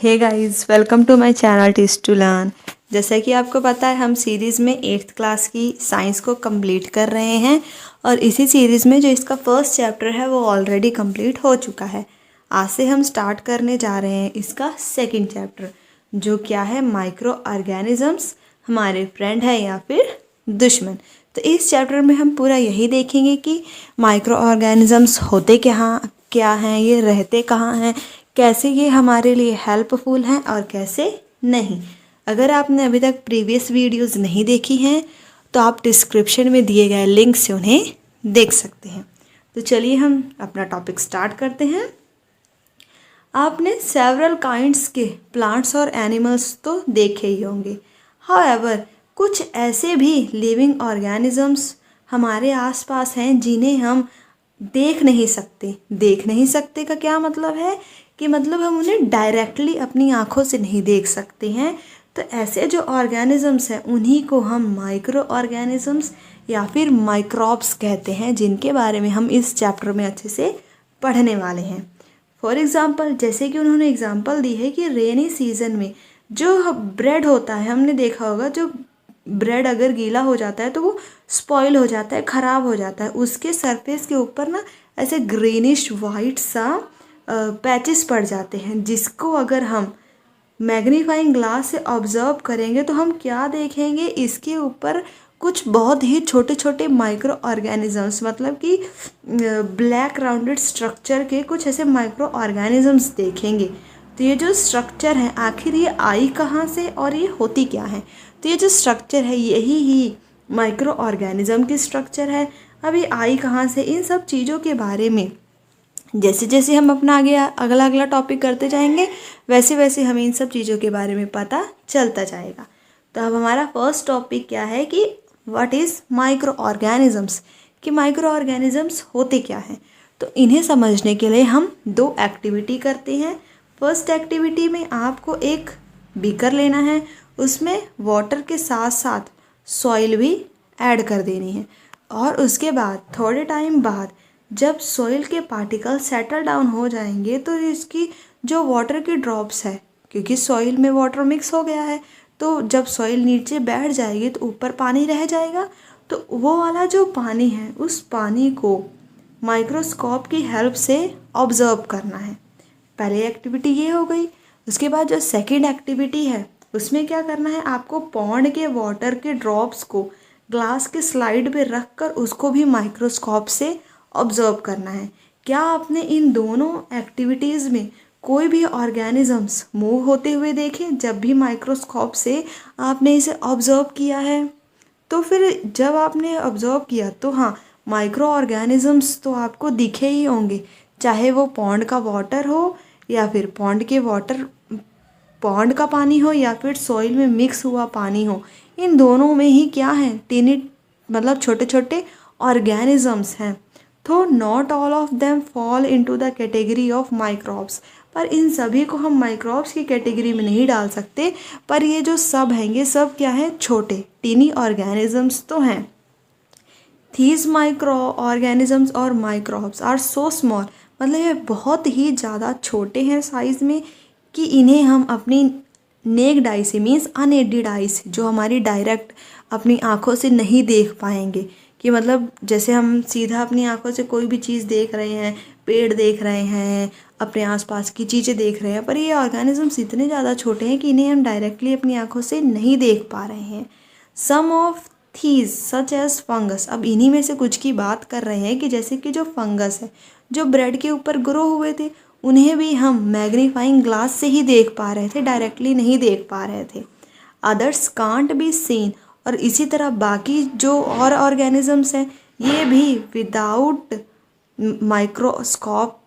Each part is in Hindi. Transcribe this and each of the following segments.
Hey guys, welcome to my channel teach to learn. जैसा कि आपको पता है, हम सीरीज़ में 8th क्लास की साइंस को कंप्लीट कर रहे हैं और इसी सीरीज़ में जो इसका फर्स्ट चैप्टर है वो ऑलरेडी कंप्लीट हो चुका है। आज से हम स्टार्ट करने जा रहे हैं इसका सेकंड चैप्टर, जो क्या है, माइक्रो ऑर्गेनिजम्स हमारे फ्रेंड है या फिर दुश्मन। तो इस चैप्टर में हम पूरा यही देखेंगे कि माइक्रो ऑर्गेनिजम्स होते क्या हैं, ये रहते कहाँ हैं, कैसे ये हमारे लिए हेल्पफुल हैं और कैसे नहीं। अगर आपने अभी तक प्रीवियस वीडियोस नहीं देखी हैं तो आप डिस्क्रिप्शन में दिए गए लिंक से उन्हें देख सकते हैं। तो चलिए हम अपना टॉपिक स्टार्ट करते हैं। आपने सेवरल काइंड्स के प्लांट्स और एनिमल्स तो देखे ही होंगे। हाउएवर, कुछ ऐसे भी लिविंग ऑर्गेनिजम्स हमारे आसपास हैं जिन्हें हम देख नहीं सकते। देख नहीं सकते का क्या मतलब है कि मतलब हम उन्हें डायरेक्टली अपनी आँखों से नहीं देख सकते हैं। तो ऐसे जो ऑर्गेनिजम्स हैं उन्हीं को हम माइक्रो ऑर्गेनिजम्स या फिर माइक्रोब्स कहते हैं, जिनके बारे में हम इस चैप्टर में अच्छे से पढ़ने वाले हैं। फॉर एग्ज़ाम्पल, जैसे कि उन्होंने एग्ज़ाम्पल दी है कि रेनी सीज़न में जो ब्रेड होता है, हमने देखा होगा, जो ब्रेड अगर गीला हो जाता है तो वो स्पॉइल हो जाता है, ख़राब हो जाता है। उसके सरफेस के ऊपर ना ऐसे ग्रीनिश वाइट सा पैचेस पड़ जाते हैं, जिसको अगर हम मैग्नीफाइंग ग्लास से ऑब्जर्व करेंगे तो हम क्या देखेंगे, इसके ऊपर कुछ बहुत ही छोटे छोटे माइक्रो ऑर्गेनिजम्स, मतलब कि ब्लैक राउंडेड स्ट्रक्चर के कुछ ऐसे माइक्रो ऑर्गेनिजम्स देखेंगे। तो ये जो स्ट्रक्चर है, आखिर ये आई कहाँ से और ये होती क्या है? तो ये जो स्ट्रक्चर है यही ही माइक्रो ऑर्गेनिज्म की स्ट्रक्चर है। अब ये आई कहाँ से, इन सब चीज़ों के बारे में जैसे जैसे हम अपना आगे अगला अगला टॉपिक करते जाएंगे वैसे वैसे हमें इन सब चीज़ों के बारे में पता चलता जाएगा। तो अब हमारा फर्स्ट टॉपिक क्या है कि व्हाट इज़ माइक्रो ऑर्गेनिजम्स, कि माइक्रो ऑर्गेनिजम्स होते क्या हैं। तो इन्हें समझने के लिए हम दो एक्टिविटी करते हैं। फर्स्ट एक्टिविटी में आपको एक बीकर लेना है, उसमें वाटर के साथ साथ सॉइल भी ऐड कर देनी है, और उसके बाद थोड़े टाइम बाद जब सॉइल के पार्टिकल सेटल डाउन हो जाएंगे तो इसकी जो वाटर की ड्रॉप्स है, क्योंकि सॉइल में वाटर मिक्स हो गया है, तो जब सॉइल नीचे बैठ जाएगी तो ऊपर पानी रह जाएगा। तो वो वाला जो पानी है, उस पानी को माइक्रोस्कोप की हेल्प से ऑब्जर्व करना है। पहली एक्टिविटी ये हो गई। उसके बाद जो सेकंड एक्टिविटी है उसमें क्या करना है, आपको पॉन्ड के वाटर के ड्रॉप्स को ग्लास के स्लाइड पे रख कर उसको भी माइक्रोस्कोप से ऑब्जर्व करना है। क्या आपने इन दोनों एक्टिविटीज़ में कोई भी ऑर्गेनिजम्स मूव होते हुए देखे जब भी माइक्रोस्कोप से आपने इसे ऑब्जर्व किया है? तो फिर जब आपने ऑब्जर्व किया तो हाँ, माइक्रो ऑर्गेनिजम्स तो आपको दिखे ही होंगे, चाहे वो पॉन्ड का वाटर हो या फिर पॉन्ड का पानी हो या फिर सॉइल में मिक्स हुआ पानी हो। इन दोनों में ही क्या है, टीनी मतलब छोटे छोटे ऑर्गेनिजम्स हैं। तो not all of them fall into the category of microbes, पर इन सभी को हम माइक्रोब्स की कैटेगरी में नहीं डाल सकते। पर ये जो सब हैं, ये सब क्या हैं, छोटे टीनी ऑर्गेनिजम्स तो हैं। थीज माइक्रो ऑर्गेनिजम्स और माइक्रोब्स आर सो स्मॉल, मतलब ये बहुत ही ज़्यादा छोटे हैं साइज़ में कि इन्हें हम अपनी नेक्ड आई से, मीन्स अनएडेड आई से, जो हमारी डायरेक्ट अपनी आँखों से नहीं देख पाएंगे। कि मतलब जैसे हम सीधा अपनी आँखों से कोई भी चीज़ देख रहे हैं, पेड़ देख रहे हैं, अपने आसपास की चीज़ें देख रहे हैं, पर ये ऑर्गेनिजम्स इतने ज़्यादा छोटे हैं कि इन्हें हम डायरेक्टली अपनी आँखों से नहीं देख पा रहे हैं। Some of these such as fungus, अब इन्हीं में से कुछ की बात कर रहे हैं कि जैसे कि जो फंगस है, जो ब्रेड के ऊपर ग्रो हुए थे, उन्हें भी हम मैग्नीफाइंग ग्लास से ही देख पा रहे थे, डायरेक्टली नहीं देख पा रहे थे। अदर्स कांट बी सीन, और इसी तरह बाकी जो और ऑर्गेनिजम्स हैं ये भी विदाउट माइक्रोस्कोप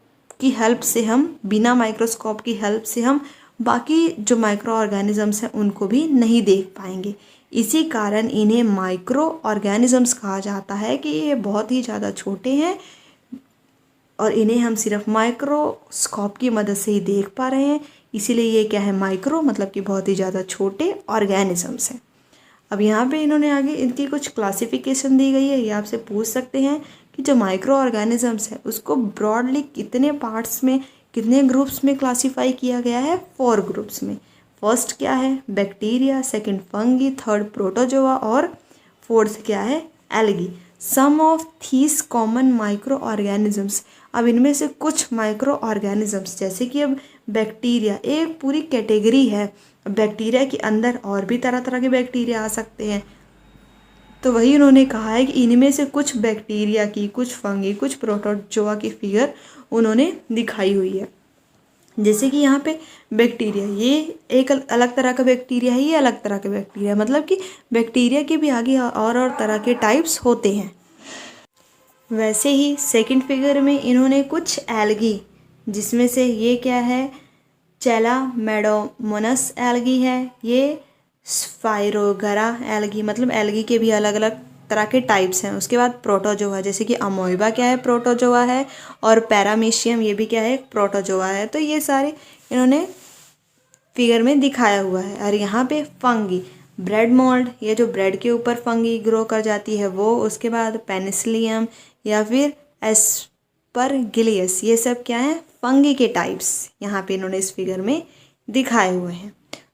की हेल्प से, हम बिना माइक्रोस्कोप की हेल्प से हम बाकी जो माइक्रो ऑर्गेनिजम्स हैं उनको भी नहीं देख पाएंगे। इसी कारण इन्हें माइक्रो ऑर्गेनिजम्स कहा जाता है कि ये बहुत ही ज़्यादा छोटे हैं और इन्हें हम सिर्फ माइक्रोस्कोप की मदद से ही देख पा रहे हैं। इसीलिए ये क्या है, माइक्रो मतलब कि बहुत ही ज़्यादा छोटे ऑर्गेनिजम्स हैं। अब यहाँ पे इन्होंने आगे इनकी कुछ क्लासिफिकेशन दी गई है। ये आपसे पूछ सकते हैं कि जो माइक्रो ऑर्गेनिजम्स है उसको ब्रॉडली कितने पार्ट्स में कितने ग्रुप्स में क्लासीफाई किया गया है? 4 ग्रुप्स में। फर्स्ट क्या है? Bacteria, second fungi, third protozoa और फोर्थ क्या है? Algae. Some of these common micro organisms, अब इनमें से कुछ माइक्रो ऑर्गेनिजम्स, जैसे कि अब बैक्टीरिया एक पूरी कैटेगरी है। बैक्टीरिया के अंदर और भी तरह तरह के बैक्टीरिया आ सकते हैं, तो वही उन्होंने कहा है कि इनमें से कुछ बैक्टीरिया की, कुछ फंगी, कुछ प्रोटोजोआ की फिगर उन्होंने दिखाई हुई है। जैसे कि यहाँ पे बैक्टीरिया, ये एक अलग तरह का बैक्टीरिया है, ये अलग तरह का बैक्टीरिया, मतलब कि बैक्टीरिया के भी आगे और तरह के टाइप्स होते हैं। वैसे ही सेकंड फिगर में इन्होंने कुछ एल्गी, जिसमें से ये क्या है? चैलामेडोमोनास एल्गी है, ये स्पाइरोगरा एल्गी, मतलब एल्गी के भी अलग अलग तरह के टाइप्स हैं। उसके बाद प्रोटोजोआ, जैसे कि अमोइबा क्या है? प्रोटोजोआ है, और पैरामीशियम ये भी क्या है? प्रोटोजोआ है। तो ये सारे इन्होंने फिगर में दिखाया हुआ है। और यहाँ पे फंगी, ब्रेड मोल्ड, ये जो ब्रेड के ऊपर फंगी ग्रो कर जाती है वो। उसके बाद पेनिसिलियम या फिर एस्परगिलियस, ये सब क्या है? फंगी के टाइप्स यहाँ पे इन्होंने इस फिगर में दिखाए हुए हैं।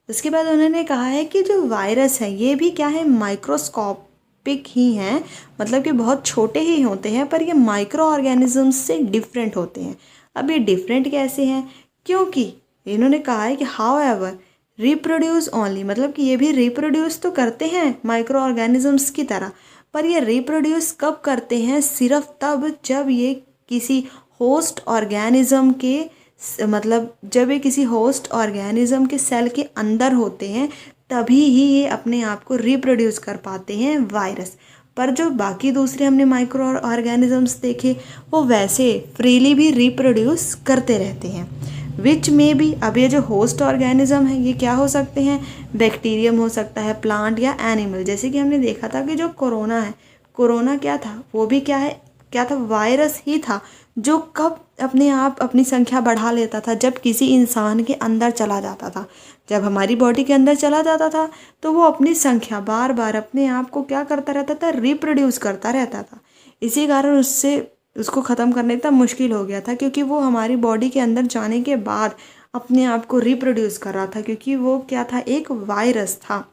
उसके बाद उन्होंने कहा है कि जो वायरस है ये भी क्या है? माइक्रोस्कोपिक ही हैं, मतलब कि बहुत छोटे ही होते हैं, पर ये माइक्रो ऑर्गेनिजम्स से डिफरेंट होते हैं। अब ये डिफरेंट कैसे हैं? क्योंकि इन्होंने कहा है कि हाउएवर रिप्रोड्यूस ओनली, मतलब कि ये भी रिप्रोड्यूस तो करते हैं माइक्रो ऑर्गेनिजम्स की तरह, पर ये रिप्रोड्यूस कब करते हैं? सिर्फ तब जब ये किसी होस्ट ऑर्गेनिज्म के, मतलब जब ये किसी होस्ट ऑर्गेनिज्म के सेल के अंदर होते हैं, तभी ही ये अपने आप को रिप्रोड्यूस कर पाते हैं, वायरस। पर जो बाकी दूसरे हमने माइक्रो ऑर्गेनिजम्स देखे, वो वैसे फ्रीली भी रिप्रोड्यूस करते रहते हैं। विच में भी, अब ये जो होस्ट ऑर्गेनिज्म है ये क्या हो सकते हैं? बैक्टीरियम हो सकता है, प्लांट या एनिमल। जैसे कि हमने देखा था कि जो कोरोना है, कोरोना क्या था? वो भी क्या है? क्या था? वायरस ही था, जो कब अपने आप अपनी संख्या बढ़ा लेता था? जब किसी इंसान के अंदर चला जाता था, जब हमारी बॉडी के अंदर चला जाता था, तो वो अपनी संख्या बार बार अपने आप को क्या करता रहता था? रिप्रोड्यूस करता रहता था। इसी कारण उसको ख़त्म करना इतना मुश्किल हो गया था, क्योंकि वो हमारी बॉडी के अंदर जाने के बाद अपने आप को रिप्रोड्यूस कर रहा था, क्योंकि वो क्या था? एक वायरस था।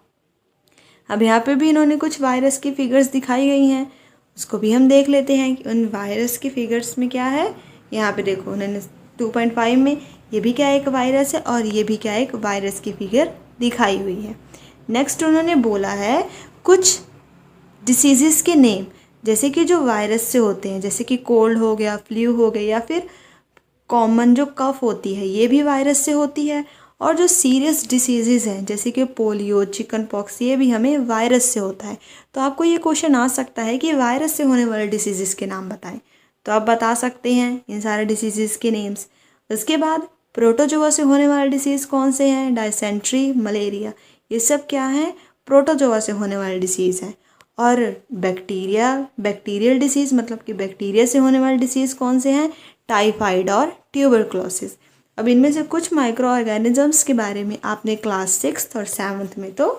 अब यहाँ पे भी इन्होंने कुछ वायरस की फिगर्स दिखाई गई हैं, उसको भी हम देख लेते हैं कि उन वायरस की फिगर्स में क्या है। यहाँ पे देखो उन्होंने 2.5 में ये भी क्या एक वायरस है, और ये भी क्या एक वायरस की फिगर दिखाई हुई है। नेक्स्ट उन्होंने बोला है कुछ डिसीज़ेस के नेम, जैसे कि जो वायरस से होते हैं, जैसे कि कोल्ड हो गया, फ्लू हो गया, या फिर कॉमन जो कफ होती है ये भी वायरस से होती है। और जो सीरियस डिसीज़ेज़ हैं जैसे कि पोलियो, चिकन पॉक्स, ये भी हमें वायरस से होता है। तो आपको ये क्वेश्चन आ सकता है कि वायरस से होने वाले डिसीज़ेज़ के नाम बताएं, तो आप बता सकते हैं इन सारे डिसीज़ेज़ के नेम्स। उसके बाद प्रोटोजोआ से होने वाले डिसीज़ कौन से हैं? डायसेंट्री, मलेरिया, ये सब क्या हैं? प्रोटोजोआ से होने वाले डिसीज़ हैं। और बैक्टीरियल डिसीज़, मतलब कि बैक्टीरिया से होने वाले डिसीज़ कौन से हैं? टाइफाइड और ट्यूबरक्लोसिस। अब इनमें से कुछ माइक्रो ऑर्गेनिजम्स के बारे में आपने क्लास 6th और 7th में तो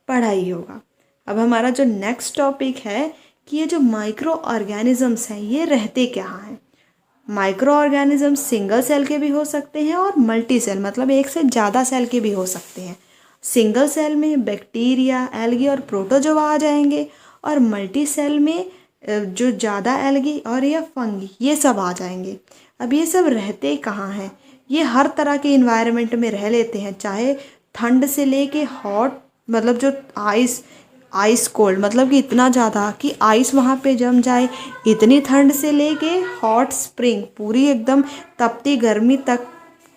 पढ़ा ही होगा। अब हमारा जो नेक्स्ट टॉपिक है कि ये जो माइक्रो ऑर्गेनिजम्स हैं ये रहते कहाँ हैं। माइक्रो ऑर्गेनिजम्स सिंगल सेल के भी हो सकते हैं और मल्टी सेल, मतलब एक से ज़्यादा सेल के भी हो सकते हैं। सिंगल सेल में बैक्टीरिया, एल्गी और प्रोटोजोआ आ जाएंगे, और मल्टी सेल में जो ज़्यादा एल्गी और या फंगी ये सब आ जाएंगे। अब ये सब रहते कहाँ हैं? ये हर तरह के इन्वायरमेंट में रह लेते हैं, चाहे ठंड से लेके हॉट, मतलब जो आइस कोल्ड, मतलब कि इतना ज़्यादा कि आइस वहाँ पे जम जाए, इतनी ठंड से लेके हॉट स्प्रिंग, पूरी एकदम तपती गर्मी तक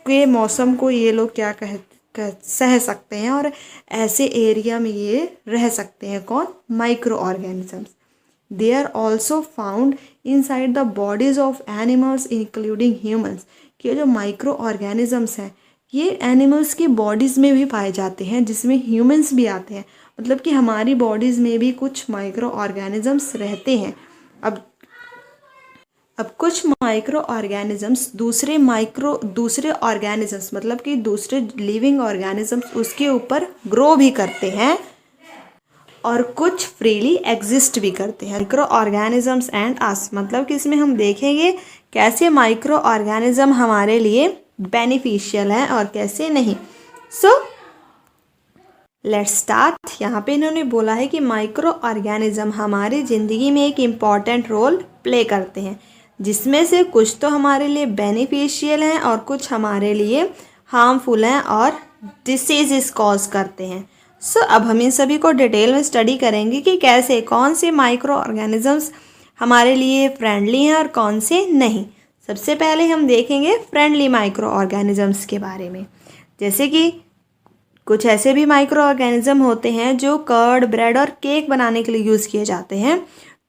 के मौसम को ये लोग क्या सह सकते हैं, और ऐसे एरिया में ये रह सकते हैं। कौन? Micro organisms. They are also found inside the bodies of animals including humans, कि जो माइक्रो ऑर्गेनिजम्स हैं ये एनिमल्स की बॉडीज़ में भी पाए जाते हैं, जिसमें ह्यूमन्स भी आते हैं, मतलब कि हमारी बॉडीज़ में भी कुछ माइक्रो ऑर्गेनिजम्स रहते हैं। अब कुछ माइक्रो ऑर्गेनिजम्स दूसरे ऑर्गेनिजम्स, मतलब कि दूसरे लिविंग ऑर्गेनिजम्स उसके ऊपर ग्रो भी करते हैं, और कुछ फ्रीली एग्जिस्ट भी करते हैं। माइक्रो ऑर्गेनिजम्स एंड अस, मतलब कि इसमें हम देखेंगे कैसे माइक्रो ऑर्गेनिज्म हमारे लिए बेनिफिशियल हैं और कैसे नहीं। So let's start. यहाँ पे इन्होंने बोला है कि माइक्रो ऑर्गेनिज्म हमारी ज़िंदगी में एक इम्पॉर्टेंट रोल प्ले करते हैं, जिसमें से कुछ तो हमारे लिए बेनिफिशियल हैं और कुछ हमारे लिए हार्मफुल हैं और डिसीज़ कॉज करते हैं। सो अब हम इन सभी को डिटेल में स्टडी करेंगे कि कैसे कौन से माइक्रो ऑर्गेनिजम्स हमारे लिए फ्रेंडली हैं और कौन से नहीं। सबसे पहले हम देखेंगे फ्रेंडली माइक्रो ऑर्गेनिजम्स के बारे में। जैसे कि कुछ ऐसे भी माइक्रो ऑर्गेनिज्म होते हैं जो कर्ड, ब्रेड और केक बनाने के लिए यूज़ किए जाते हैं।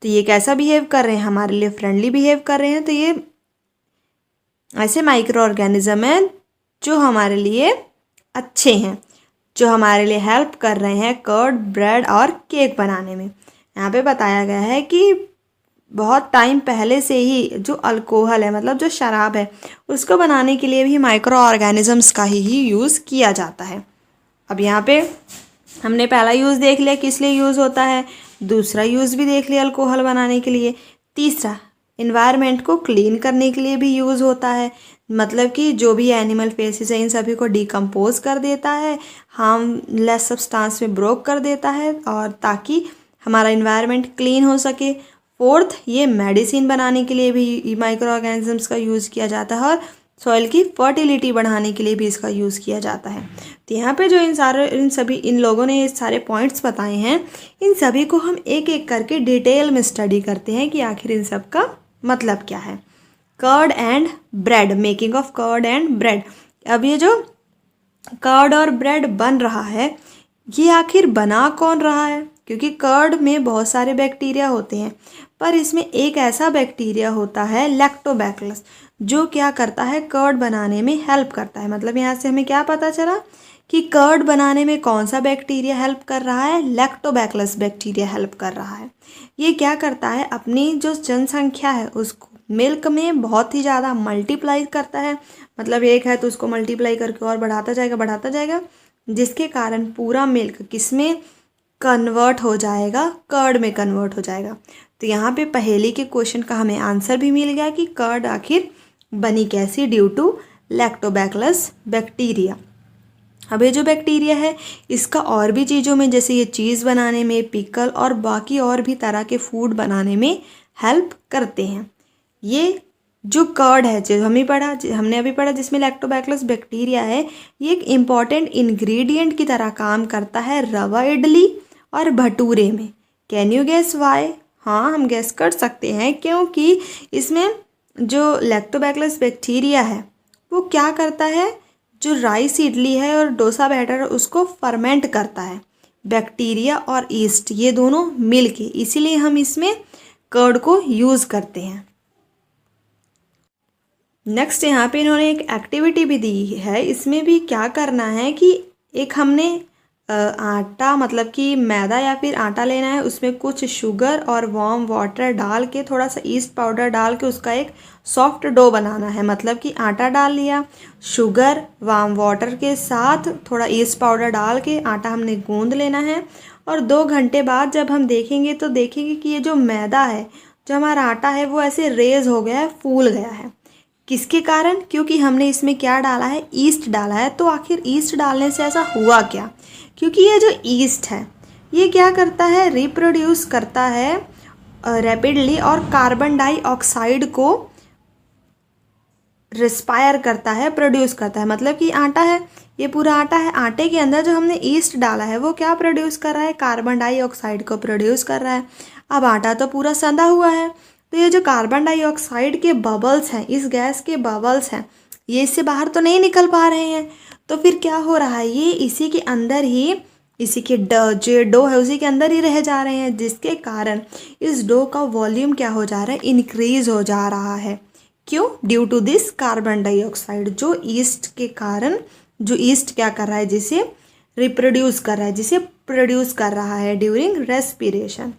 तो ये कैसा बिहेव कर रहे हैं, हमारे लिए फ्रेंडली बिहेव कर रहे हैं। तो ये ऐसे माइक्रो ऑर्गेनिज्म हैं जो हमारे लिए अच्छे हैं, जो हमारे लिए हेल्प कर रहे हैं कर्ड, ब्रेड और केक बनाने में। यहाँ पे बताया गया है कि बहुत टाइम पहले से ही जो अल्कोहल है, मतलब जो शराब है, उसको बनाने के लिए भी माइक्रो ऑर्गेनिजम्स का ही यूज़ किया जाता है। अब यहाँ पे हमने पहला यूज़ देख लिया किस लिए यूज़ होता है, दूसरा यूज़ भी देख लिया अल्कोहल बनाने के लिए, तीसरा इन्वायरमेंट को क्लीन करने के लिए भी यूज़ होता है। मतलब कि जो भी एनिमल फेसेस है इन सभी को डिकम्पोज कर देता है, हार्मलेस सब्सटेंस में ब्रोक कर देता है और ताकि हमारा इन्वायरमेंट क्लीन हो सके। फोर्थ, ये मेडिसिन बनाने के लिए भी माइक्रो ऑर्गेनिजम्स का यूज़ किया जाता है और सॉइल की फर्टिलिटी बढ़ाने के लिए भी इसका यूज़ किया जाता है। तो यहाँ पे जो इन लोगों ने ये सारे पॉइंट्स बताए हैं, इन सभी को हम एक एक करके डिटेल में स्टडी करते हैं कि आखिर इन सब का मतलब क्या है। Curd and bread, making of curd and bread. अब ये जो कर्ड और ब्रेड बन रहा है, ये आखिर बना कौन रहा है? क्योंकि कर्ड में बहुत सारे बैक्टीरिया होते हैं, पर इसमें एक ऐसा बैक्टीरिया होता है लैक्टोबैसिलस, जो क्या करता है, कर्ड बनाने में हेल्प करता है। मतलब यहाँ से हमें क्या पता चला कि कर्ड बनाने में कौन सा बैक्टीरिया हेल्प कर रहा है, लैक्टोबैसिलस बैक्टीरिया हेल्प कर रहा है। ये क्या करता है, अपनी जो जनसंख्या है उसको मिल्क में बहुत ही ज़्यादा मल्टीप्लाई करता है। मतलब एक है तो उसको मल्टीप्लाई करके और बढ़ाता जाएगा, जिसके कारण पूरा मिल्क किस में कन्वर्ट हो जाएगा, कर्ड में कन्वर्ट हो जाएगा। तो यहाँ पे पहेली के क्वेश्चन का हमें आंसर भी मिल गया कि कर्ड आखिर बनी कैसी, ड्यू टू लैक्टोबैसिलस बैक्टीरिया। अब ये जो बैक्टीरिया है इसका और भी चीज़ों में, जैसे ये चीज़ बनाने में, पिकल और बाकी और भी तरह के फूड बनाने में हेल्प करते हैं। ये जो कर्ड है, जो हमने अभी पढ़ा जिसमें लैक्टोबैसिलस बैक्टीरिया है, ये एक इम्पॉर्टेंट इंग्रेडिएंट की तरह काम करता है रवा इडली और भटूरे में। Can you guess why? हाँ, हम गेस कर सकते हैं, क्योंकि इसमें जो लैक्टोबैसिलस बैक्टीरिया है वो क्या करता है, जो राइस इडली है और डोसा बैटर है उसको फर्मेंट करता है। बैक्टीरिया और ईस्ट ये दोनों मिलके, इसीलिए हम इसमें कर्ड को यूज़ करते हैं। नेक्स्ट यहाँ पे इन्होंने एक एक्टिविटी भी दी है। इसमें भी क्या करना है कि एक हमने आटा, मतलब कि मैदा या फिर आटा लेना है, उसमें कुछ शुगर और वार्म वाटर डाल के, थोड़ा सा ईस्ट पाउडर डाल के उसका एक सॉफ्ट डो बनाना है। मतलब कि आटा डाल लिया, शुगर, वार्म वाटर के साथ थोड़ा ईस्ट पाउडर डाल के आटा हमने गूंद लेना है। और 2 घंटे बाद जब हम देखेंगे तो देखेंगे कि ये जो मैदा है, जो हमारा आटा है, वो ऐसे रेज हो गया है, फूल गया है। किसके कारण? क्योंकि हमने इसमें क्या डाला है, ईस्ट डाला है। तो आखिर ईस्ट डालने से ऐसा हुआ क्या? क्योंकि ये जो ईस्ट है ये क्या करता है, रिप्रोड्यूस करता है रैपिडली और कार्बन डाइऑक्साइड को रिस्पायर करता है, प्रोड्यूस करता है। मतलब कि आटा है, ये पूरा आटा है, आटे के अंदर जो हमने ईस्ट डाला है वो क्या प्रोड्यूस कर रहा है, कार्बन डाइऑक्साइड को प्रोड्यूस कर रहा है। अब आटा तो पूरा सदा हुआ है, तो ये जो कार्बन डाइऑक्साइड के बबल्स हैं, इस गैस के बबल्स हैं, ये इससे बाहर तो नहीं निकल पा रहे हैं। तो फिर क्या हो रहा है, ये इसी के अंदर ही, इसी के जो डो है उसी के अंदर ही रह जा रहे हैं, जिसके कारण इस डो का वॉल्यूम क्या हो जा रहा है, इंक्रीज हो जा रहा है। क्यों? Due to this carbon dioxide, जो ईस्ट के कारण, जो ईस्ट क्या कर रहा है, जिसे रिप्रोड्यूस कर रहा है, जिसे प्रोड्यूस कर रहा है ड्यूरिंग रेस्पिरेशन।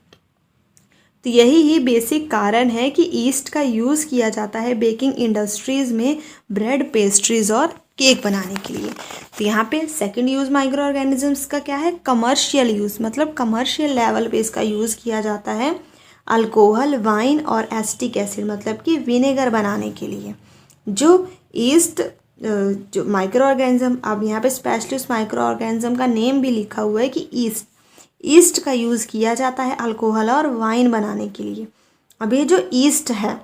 तो यही ही बेसिक कारण है कि ईस्ट का यूज़ किया जाता है बेकिंग इंडस्ट्रीज़ में ब्रेड, पेस्ट्रीज और केक बनाने के लिए। तो यहाँ पे सेकंड यूज़ माइक्रो ऑर्गेनिजम्स का क्या है, कमर्शियल यूज़। मतलब कमर्शियल लेवल पे इसका यूज़ किया जाता है अल्कोहल, वाइन और एसिटिक एसिड, मतलब कि विनेगर बनाने के लिए। जो ईस्ट जो माइक्रो ऑर्गेनिज्म, अब यहाँ पे स्पेशली उस माइक्रो ऑर्गेनिज्म का नेम भी लिखा हुआ है कि ईस्ट। ईस्ट का यूज़ किया जाता है अल्कोहल और वाइन बनाने के लिए। अब ये जो ईस्ट है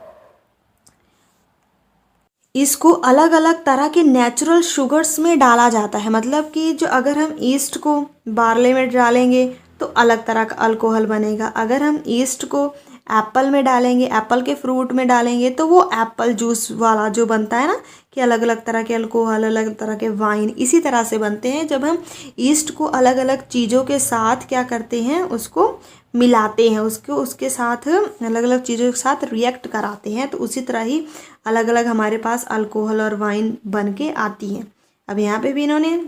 इसको अलग अलग तरह के नेचुरल शुगर्स में डाला जाता है। मतलब कि जो अगर हम ईस्ट को बार्ले में डालेंगे तो अलग तरह का अल्कोहल बनेगा। अगर हम ईस्ट को एप्पल में डालेंगे, एप्पल के फ्रूट में डालेंगे, तो वो एप्पल जूस वाला जो बनता है ना कि अलग अलग तरह के अल्कोहल, अलग तरह के वाइन इसी तरह से बनते हैं। जब हम ईस्ट को अलग अलग चीज़ों के साथ क्या करते हैं, उसको मिलाते हैं, उसको उसके साथ अलग अलग चीज़ों के साथ रिएक्ट कराते हैं, तो उसी तरह ही अलग अलग हमारे पास अल्कोहल और वाइन बन के आती हैं। अब यहाँ पे भी इन्होंने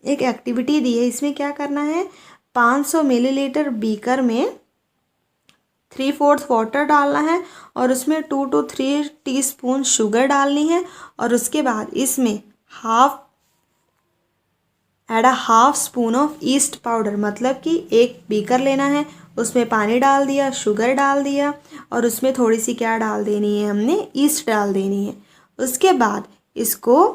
एक एक्टिविटी दी है, इसमें क्या करना है, 500 मिलीलीटर बीकर में 3/4 वाटर डालना है और उसमें 2 to 3 टीस्पून शुगर डालनी है और उसके बाद इसमें add a half spoon of east powder. मतलब कि एक बीकर लेना है, उसमें पानी डाल दिया, शुगर डाल दिया और उसमें थोड़ी सी क्या डाल देनी है, हमने ईस्ट डाल देनी है। उसके बाद इसको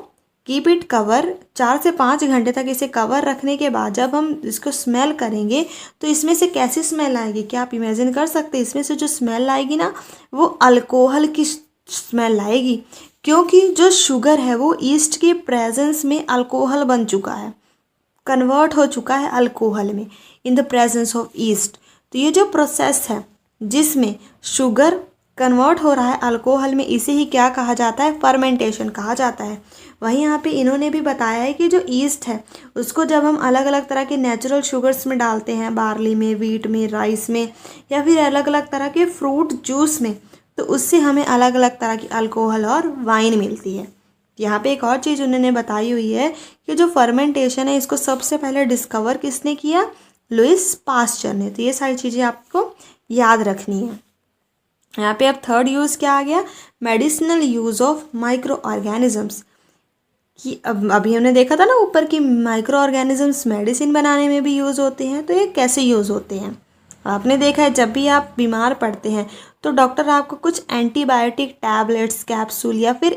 कीप इट कवर, 4 से 5 घंटे तक इसे कवर रखने के बाद जब हम इसको स्मेल करेंगे तो इसमें से कैसी स्मेल आएगी, क्या आप इमेजिन कर सकते हैं? इसमें से जो स्मेल आएगी ना वो अल्कोहल की स्मेल आएगी, क्योंकि जो शुगर है वो ईस्ट के प्रेजेंस में अल्कोहल बन चुका है, कन्वर्ट हो चुका है अल्कोहल में in the presence of east. तो ये जो प्रोसेस है जिसमें शुगर कन्वर्ट हो रहा है अल्कोहल में, इसे ही क्या कहा जाता है, फर्मेंटेशन कहा जाता है। वहीं यहाँ पे इन्होंने भी बताया है कि जो ईस्ट है उसको जब हम अलग अलग तरह के नेचुरल शुगर्स में डालते हैं, बार्ली में, वीट में, राइस में या फिर अलग अलग तरह के फ्रूट जूस में, तो उससे हमें अलग अलग तरह की अल्कोहल और वाइन मिलती है। यहाँ पे एक और चीज़ उन्होंने बताई हुई है कि जो फर्मेंटेशन है इसको सबसे पहले डिस्कवर किसने किया, लुइस पास्चर ने। तो ये सारी चीज़ें आपको याद रखनी है। यहाँ पे अब थर्ड यूज़ क्या आ गया, medicinal use of micro organisms. कि अब अभी हमने देखा था ना ऊपर कि माइक्रो ऑर्गेनिजम्स मेडिसिन बनाने में भी यूज़ होते हैं। तो ये कैसे यूज़ होते हैं, आपने देखा है जब भी आप बीमार पड़ते हैं तो डॉक्टर आपको कुछ एंटीबायोटिक टैबलेट्स, कैप्सूल या फिर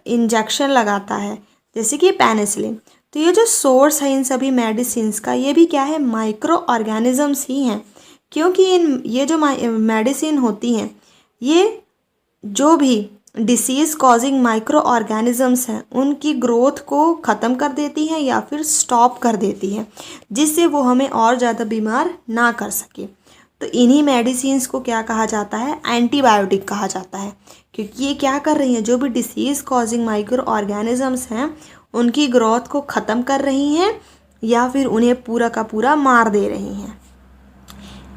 इंजेक्शन लगाता है, जैसे कि पेनिसिलिन। तो ये जो सोर्स है इन सभी मेडिसिन्स का, ये भी क्या है, माइक्रो ऑर्गेनिजम्स ही हैं। क्योंकि ये जो मेडिसिन होती हैं ये जो भी डिसीज़ कॉजिंग माइक्रो ऑर्गेनिजम्स हैं उनकी ग्रोथ को ख़त्म कर देती हैं या फिर स्टॉप कर देती हैं, जिससे वो हमें और ज़्यादा बीमार ना कर सके। तो इन्हीं मेडिसिन्स को क्या कहा जाता है, एंटीबायोटिक कहा जाता है, क्योंकि ये क्या कर रही हैं, जो भी डिसीज़ कॉजिंग माइक्रो ऑर्गेनिजम्स हैं उनकी ग्रोथ को ख़त्म कर रही हैं या फिर उन्हें पूरा का पूरा मार दे रही हैं।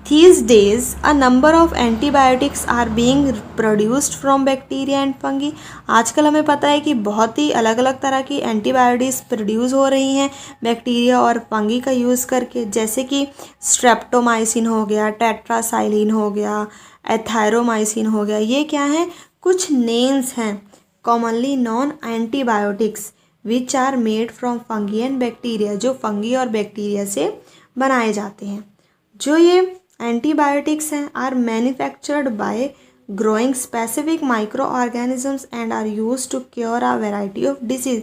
These days, a number of antibiotics are being produced from bacteria and fungi. आजकल हमें पता है कि बहुत ही अलग अलग तरह की एंटीबायोटिक्स प्रोड्यूस हो रही हैं बैक्टीरिया और फंगी का यूज़ करके, जैसे कि स्ट्रेप्टोमाइसिन हो गया, टेट्रासाइलिन हो गया, एथायरोमाइसिन हो गया। ये क्या हैं, कुछ नेम्स हैं commonly known antibiotics which are made from fungi and bacteria, जो फंगी और बैक्टीरिया से बनाए जाते हैं। जो ये एंटीबायोटिक्स हैं are manufactured by growing specific micro organisms and are used to cure a variety of disease.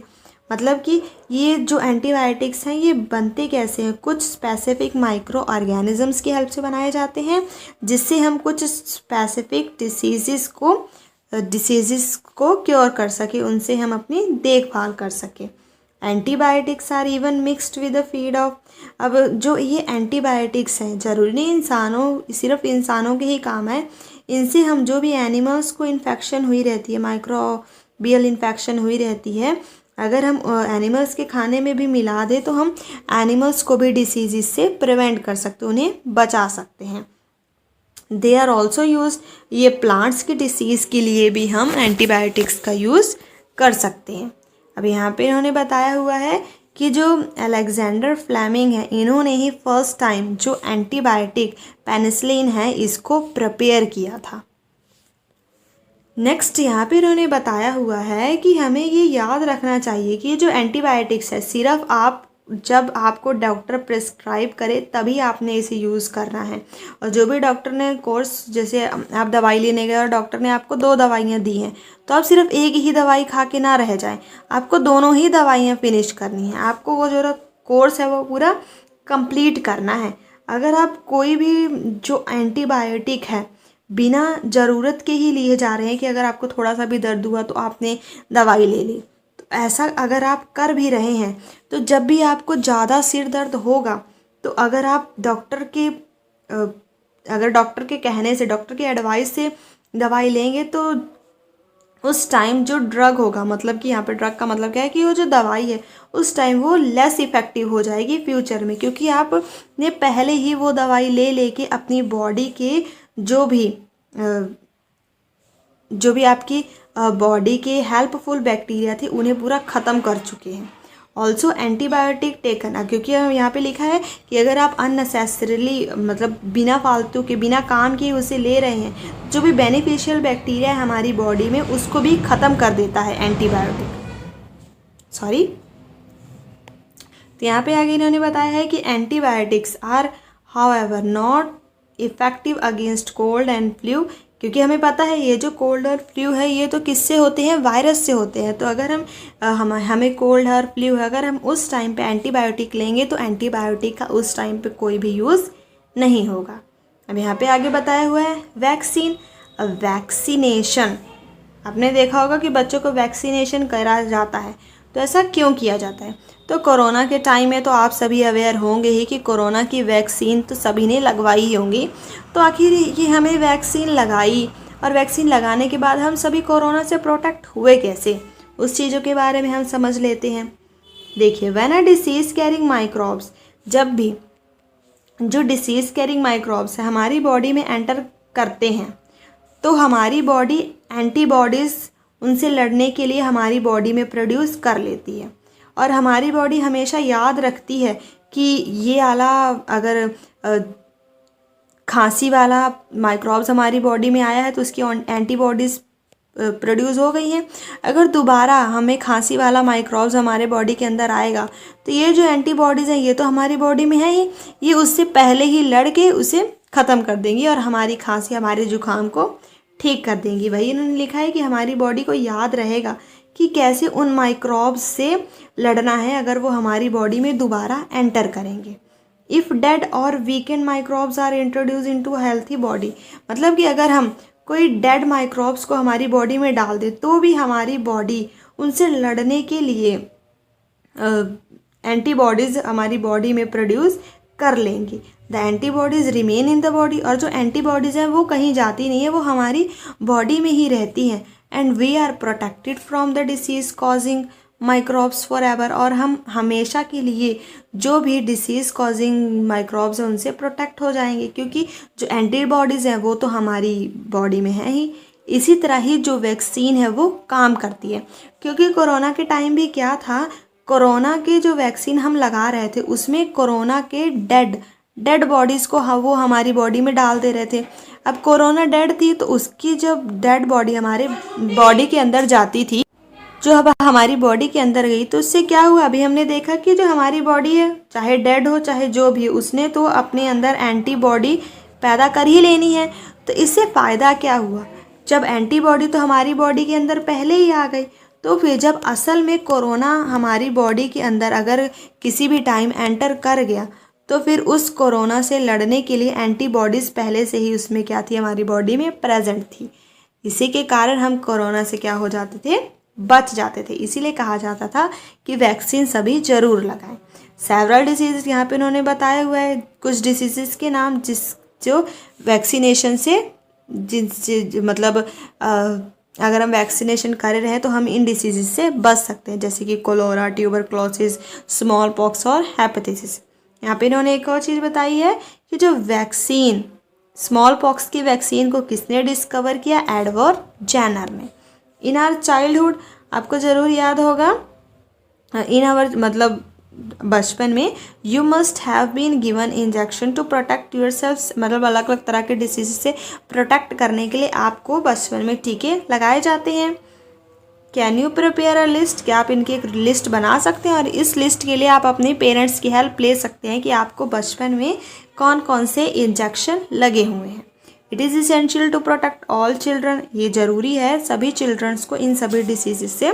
मतलब कि ये जो एंटीबायोटिक्स हैं ये बनते कैसे हैं, कुछ स्पेसिफिक माइक्रो ऑर्गेनिजम्स की हेल्प से बनाए जाते हैं, जिससे हम कुछ स्पेसिफिक डिसीज़ को क्योर कर सके, उनसे हम अपनी देखभाल कर सके। Antibiotics are even mixed with the feed of. अब जो ये एंटीबायोटिक्स हैं ज़रूरी नहीं सिर्फ इंसानों के ही काम है, इनसे हम जो भी एनिमल्स को इन्फेक्शन हुई रहती है, माइक्रोबियल इन्फेक्शन हुई रहती है, अगर हम एनिमल्स के खाने में भी मिला दें तो हम एनिमल्स को भी डिसीज़ से प्रिवेंट कर सकते, उन्हें बचा सकते हैं। दे आर ऑल्सो यूज, ये प्लांट्स की डिसीज़ के लिए भी हम एंटीबायोटिक्स का यूज़ कर सकते हैं। अब यहाँ पे इन्होंने बताया हुआ है कि जो अलेक्जेंडर फ्लेमिंग है इन्होंने ही फर्स्ट टाइम जो एंटीबायोटिक पेनिसिलिन है इसको प्रिपेयर किया था। नेक्स्ट यहाँ पे इन्होंने बताया हुआ है कि हमें ये याद रखना चाहिए कि जो एंटीबायोटिक्स है सिर्फ आप जब आपको डॉक्टर प्रिस्क्राइब करे तभी आपने इसे यूज़ करना है। और जो भी डॉक्टर ने कोर्स, जैसे आप दवाई लेने गए और डॉक्टर ने आपको 2 दवाइयाँ दी हैं, तो आप सिर्फ एक ही दवाई खा के ना रह जाएं, आपको दोनों ही दवाइयाँ फिनिश करनी है। आपको वो जो कोर्स है वो पूरा कंप्लीट करना है। अगर आप कोई भी जो एंटीबायोटिक है बिना ज़रूरत के ही लिए जा रहे हैं कि अगर आपको थोड़ा सा भी दर्द हुआ तो आपने दवाई ले ली, तो ऐसा अगर आप कर भी रहे हैं तो जब भी आपको ज़्यादा सिर दर्द होगा तो अगर आप डॉक्टर के कहने से, डॉक्टर के एडवाइस से दवाई लेंगे तो उस टाइम जो ड्रग होगा, मतलब कि यहाँ पे ड्रग का मतलब क्या है कि वो जो दवाई है उस टाइम वो लेस इफ़ेक्टिव हो जाएगी फ्यूचर में, क्योंकि आपने पहले ही वो दवाई ले लेके अपनी बॉडी के जो भी आपकी बॉडी के हेल्पफुल बैक्टीरिया थे उन्हें पूरा ख़त्म कर चुके हैं। ऑल्सो एंटीबायोटिक टेकन, क्योंकि यहाँ पे लिखा है कि अगर आप अननेसेसरीली, मतलब बिना फालतू के, बिना काम के उसे ले रहे हैं, जो भी बेनिफिशियल बैक्टीरिया है हमारी बॉडी में उसको भी ख़त्म कर देता है एंटीबायोटिक। तो यहाँ पे आगे इन्होंने बताया है कि antibiotics are however not effective against cold and flu, क्योंकि हमें पता है ये जो कोल्ड और फ्लू है ये तो किससे होते हैं, वायरस से होते हैं। तो अगर हमें कोल्ड और फ्लू है, अगर हम उस टाइम पे एंटीबायोटिक लेंगे तो एंटीबायोटिक का उस टाइम पे कोई भी यूज़ नहीं होगा। अब यहाँ पे आगे बताया हुआ है वैक्सीन। वैक्सीनेशन, आपने देखा होगा कि बच्चों को वैक्सीनेशन करा जाता है, तो ऐसा क्यों किया जाता है? तो कोरोना के टाइम में तो आप सभी अवेयर होंगे ही कि कोरोना की वैक्सीन तो सभी ने लगवाई ही होंगी। तो आखिर ये हमें वैक्सीन लगाई और वैक्सीन लगाने के बाद हम सभी कोरोना से प्रोटेक्ट हुए कैसे, उस चीज़ों के बारे में हम समझ लेते हैं। देखिए, when a disease carrying microbes, जब भी जो डिसीज़ कैरिंग माइक्रोब्स है हमारी बॉडी में एंटर करते हैं तो हमारी बॉडी एंटीबॉडीज़ उनसे लड़ने के लिए हमारी बॉडी में प्रोड्यूस कर लेती है। और हमारी बॉडी हमेशा याद रखती है कि ये वाला, अगर खांसी वाला माइक्रोब्स हमारी बॉडी में आया है तो उसकी एंटीबॉडीज़ प्रोड्यूस हो गई हैं। अगर दोबारा हमें खांसी वाला माइक्रोब्स हमारे बॉडी के अंदर आएगा तो ये जो एंटीबॉडीज़ हैं ये तो हमारी बॉडी में है ही, ये उससे पहले ही लड़ के उसे ख़त्म कर देंगी और हमारी खांसी, हमारे जुकाम को ठीक कर देंगी। वही इन्होंने लिखा है कि हमारी बॉडी को याद रहेगा कि कैसे उन माइक्रोब्स से लड़ना है अगर वो हमारी बॉडी में दोबारा एंटर करेंगे। इफ़ डेड और weakened microbes are introduce into healthy body, मतलब कि अगर हम कोई डेड माइक्रोब्स को हमारी बॉडी में डाल दे तो भी हमारी बॉडी उनसे लड़ने के लिए एंटीबॉडीज़ हमारी बॉडी में प्रोड्यूस कर लेंगी। The antibodies remain in the body, और जो एंटीबॉडीज़ हैं वो कहीं जाती नहीं है, वो हमारी बॉडी में ही रहती हैं। And we are protected from the disease causing microbes forever, और हम हमेशा के लिए जो भी डिसीज़ कॉजिंग माइक्रोब्स हैं उनसे प्रोटेक्ट हो जाएंगे, क्योंकि जो एंटीबॉडीज़ हैं वो तो हमारी बॉडी में हैं ही। इसी तरह ही जो वैक्सीन है वो काम करती है, क्योंकि कोरोना के टाइम भी क्या था, कोरोना के जो वैक्सीन हम लगा रहे थे उसमें कोरोना के डेड बॉडीज़ को वो हमारी बॉडी में डाल दे रहे थे। अब कोरोना डेड थी तो उसकी जब डेड बॉडी हमारे बॉडी के अंदर जाती थी, जो अब हमारी बॉडी के अंदर गई, तो उससे क्या हुआ, अभी हमने देखा कि जो हमारी बॉडी है चाहे डेड हो चाहे जो भी, उसने तो अपने अंदर एंटीबॉडी पैदा कर ही लेनी है। तो इससे फ़ायदा क्या हुआ, जब एंटीबॉडी तो हमारी बॉडी के अंदर पहले ही आ गई, तो फिर जब असल में कोरोना हमारी बॉडी के अंदर अगर किसी भी टाइम एंटर कर गया तो फिर उस कोरोना से लड़ने के लिए एंटीबॉडीज़ पहले से ही उसमें क्या थी, हमारी बॉडी में प्रेजेंट थी। इसी के कारण हम कोरोना से क्या हो जाते थे, बच जाते थे। इसीलिए कहा जाता था कि वैक्सीन सभी ज़रूर लगाएं। सेवरल डिसीज़ यहाँ पे उन्होंने बताया हुआ है, कुछ डिसीज़ के नाम जो वैक्सीनेशन से मतलब अगर हम वैक्सीनेशन कर रहे हैं तो हम इन डिसीज़ से बच सकते हैं, जैसे कि कोलोरा, ट्यूबरक्लोसिस, स्मॉल पॉक्स और हेपेटाइटिस। यहाँ पे इन्होंने एक और चीज़ बताई है कि जो वैक्सीन, स्मॉल पॉक्स की वैक्सीन को किसने डिस्कवर किया, एडवर्ड जेनर ने। इन आवर चाइल्डहुड, आपको ज़रूर याद होगा, इन आवर मतलब बचपन में, you must have been given injection to protect yourself, मतलब अलग अलग तरह के डिसीज से प्रोटेक्ट करने के लिए आपको बचपन में टीके लगाए जाते हैं। Can you prepare a list, क्या आप इनकी एक लिस्ट बना सकते हैं? और इस लिस्ट के लिए आप अपने पेरेंट्स की हेल्प ले सकते हैं कि आपको बचपन में कौन कौन से इंजेक्शन लगे हुए हैं। It is essential to protect all children, ये ज़रूरी है सभी चिल्ड्रंस को इन सभी डिसीज़ से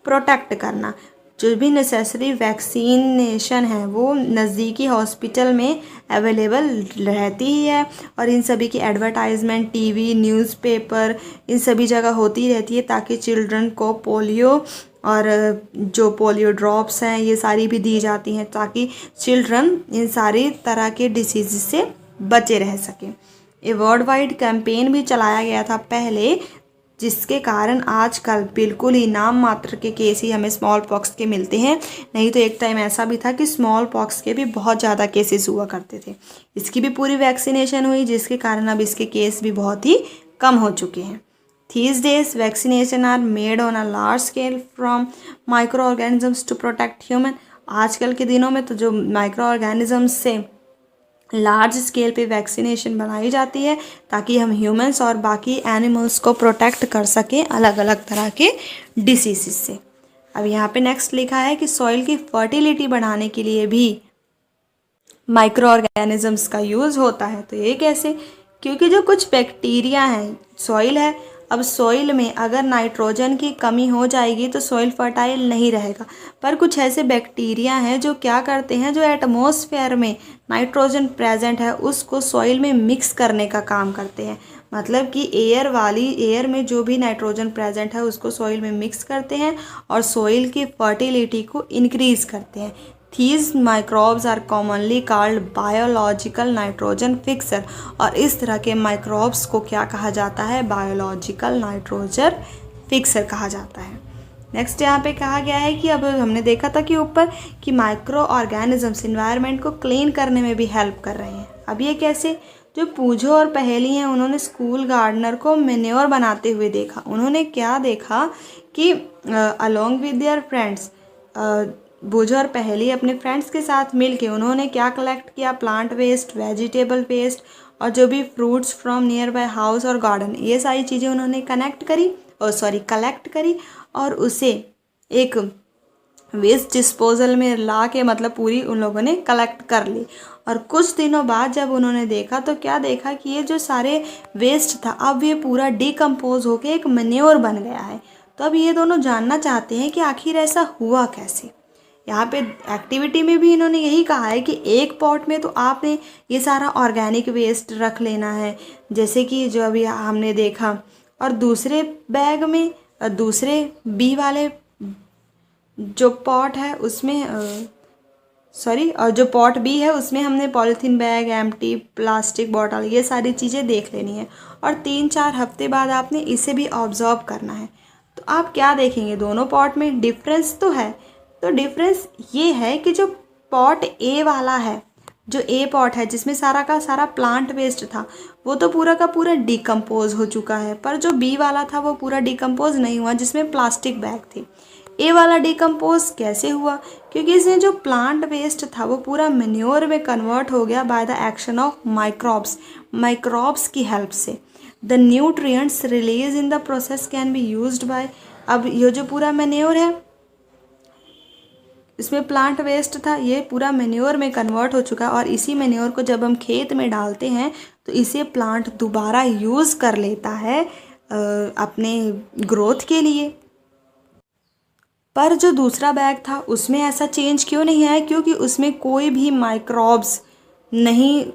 प्रोटेक्ट करना। जो भी नेसेसरी वैक्सीनेशन है वो नज़दीकी हॉस्पिटल में अवेलेबल रहती ही है, और इन सभी की एडवर्टाइजमेंट टीवी, न्यूज़पेपर, इन सभी जगह होती रहती है ताकि चिल्ड्रन को पोलियो और जो पोलियो ड्रॉप्स हैं ये सारी भी दी जाती हैं ताकि चिल्ड्रन इन सारी तरह के डिसीज़ से बचे रह सकें। ए वर्ल्ड वाइड कैंपेन भी चलाया गया था पहले, जिसके कारण आजकल बिल्कुल ही नाम मात्र के केस ही हमें स्मॉल पॉक्स के मिलते हैं। नहीं तो एक टाइम ऐसा भी था कि स्मॉल पॉक्स के भी बहुत ज़्यादा केसेस हुआ करते थे। इसकी भी पूरी वैक्सीनेशन हुई, जिसके कारण अब इसके केस भी बहुत ही कम हो चुके हैं। These days vaccination are made on a large scale from microorganisms to protect human। आजकल के दिनों में तो जो माइक्रो ऑर्गेनिजम्स से लार्ज स्केल पे वैक्सीनेशन बनाई जाती है ताकि हम ह्यूमंस और बाकी एनिमल्स को प्रोटेक्ट कर सकें अलग अलग तरह के डिसीज़ से। अब यहाँ पे नेक्स्ट लिखा है कि सॉइल की फर्टिलिटी बढ़ाने के लिए भी माइक्रो ऑर्गेनिजम्स का यूज़ होता है। तो ये कैसे? क्योंकि जो कुछ बैक्टीरिया हैं, सॉइल है, अब सॉइल में अगर नाइट्रोजन की कमी हो जाएगी तो सॉइल फर्टाइल नहीं रहेगा। पर कुछ ऐसे बैक्टीरिया हैं जो क्या करते हैं, जो एटमॉस्फेयर में नाइट्रोजन प्रेजेंट है उसको सॉइल में मिक्स करने का काम करते हैं। मतलब कि एयर में जो भी नाइट्रोजन प्रेजेंट है उसको सॉइल में मिक्स करते हैं और सॉइल की फर्टिलिटी को इंक्रीज़ करते हैं। These microbes are commonly called biological nitrogen fixer। और इस तरह के माइक्रोब्स को क्या कहा जाता है? बायोलॉजिकल नाइट्रोजन फिक्सर कहा जाता है। नेक्स्ट यहाँ पे कहा गया है कि अब हमने देखा था कि ऊपर कि माइक्रो ऑर्गेनिजम्स इन्वायरमेंट को क्लीन करने में भी हेल्प कर रहे हैं। अब ये कैसे? जो पूजो और पहेली हैं उन्होंने स्कूल गार्डनर को मेन्योर बनाते हुए देखा। उन्होंने क्या देखा कि अलोंग विद देयर फ्रेंड्स, बूझो और पहेली अपने फ्रेंड्स के साथ मिलके उन्होंने क्या कलेक्ट किया? प्लांट वेस्ट, वेजिटेबल वेस्ट और जो भी fruits from near by house और गार्डन, ये सारी चीज़ें उन्होंने कलेक्ट करी और उसे एक वेस्ट डिस्पोजल में ला के मतलब पूरी उन लोगों ने कलेक्ट कर ली। और कुछ दिनों बाद जब उन्होंने देखा तो क्या देखा कि ये जो सारे वेस्ट था अब ये पूरा डिकम्पोज होके एक मैन्योर बन गया है। तो अब ये दोनों जानना चाहते हैं कि आखिर ऐसा हुआ कैसे। यहाँ पे एक्टिविटी में भी इन्होंने यही कहा है कि एक पॉट में तो आपने ये सारा ऑर्गेनिक वेस्ट रख लेना है जैसे कि जो अभी हमने देखा, और दूसरे बैग में दूसरे बी वाले जो पॉट है उसमें और जो पॉट बी है उसमें हमने polythene bag, empty plastic bottle, ये सारी चीज़ें देख लेनी है। और 3-4 हफ्ते बाद आपने इसे भी ऑब्जर्व करना है। तो आप क्या देखेंगे? दोनों पॉट में डिफरेंस तो है। तो डिफरेंस ये है कि जो पॉट ए वाला है, जो ए पॉट है जिसमें सारा का सारा प्लांट वेस्ट था वो तो पूरा का पूरा डिकम्पोज हो चुका है, पर जो बी वाला था वो पूरा डिकम्पोज नहीं हुआ जिसमें प्लास्टिक बैग थे। ए वाला डिकम्पोज कैसे हुआ? क्योंकि इसमें जो प्लांट वेस्ट था वो पूरा मैन्योर में कन्वर्ट हो गया by the action of microbes की हेल्प से। The nutrients release in the process can be used by, अब ये जो पूरा मैन्योर है इसमें प्लांट वेस्ट था ये पूरा मैन्योर में कन्वर्ट हो चुका, और इसी मैन्योर को जब हम खेत में डालते हैं तो इसे प्लांट दोबारा यूज़ कर लेता है अपने ग्रोथ के लिए। पर जो दूसरा बैग था उसमें ऐसा चेंज क्यों नहीं आया? क्योंकि उसमें कोई भी माइक्रोब्स नहीं,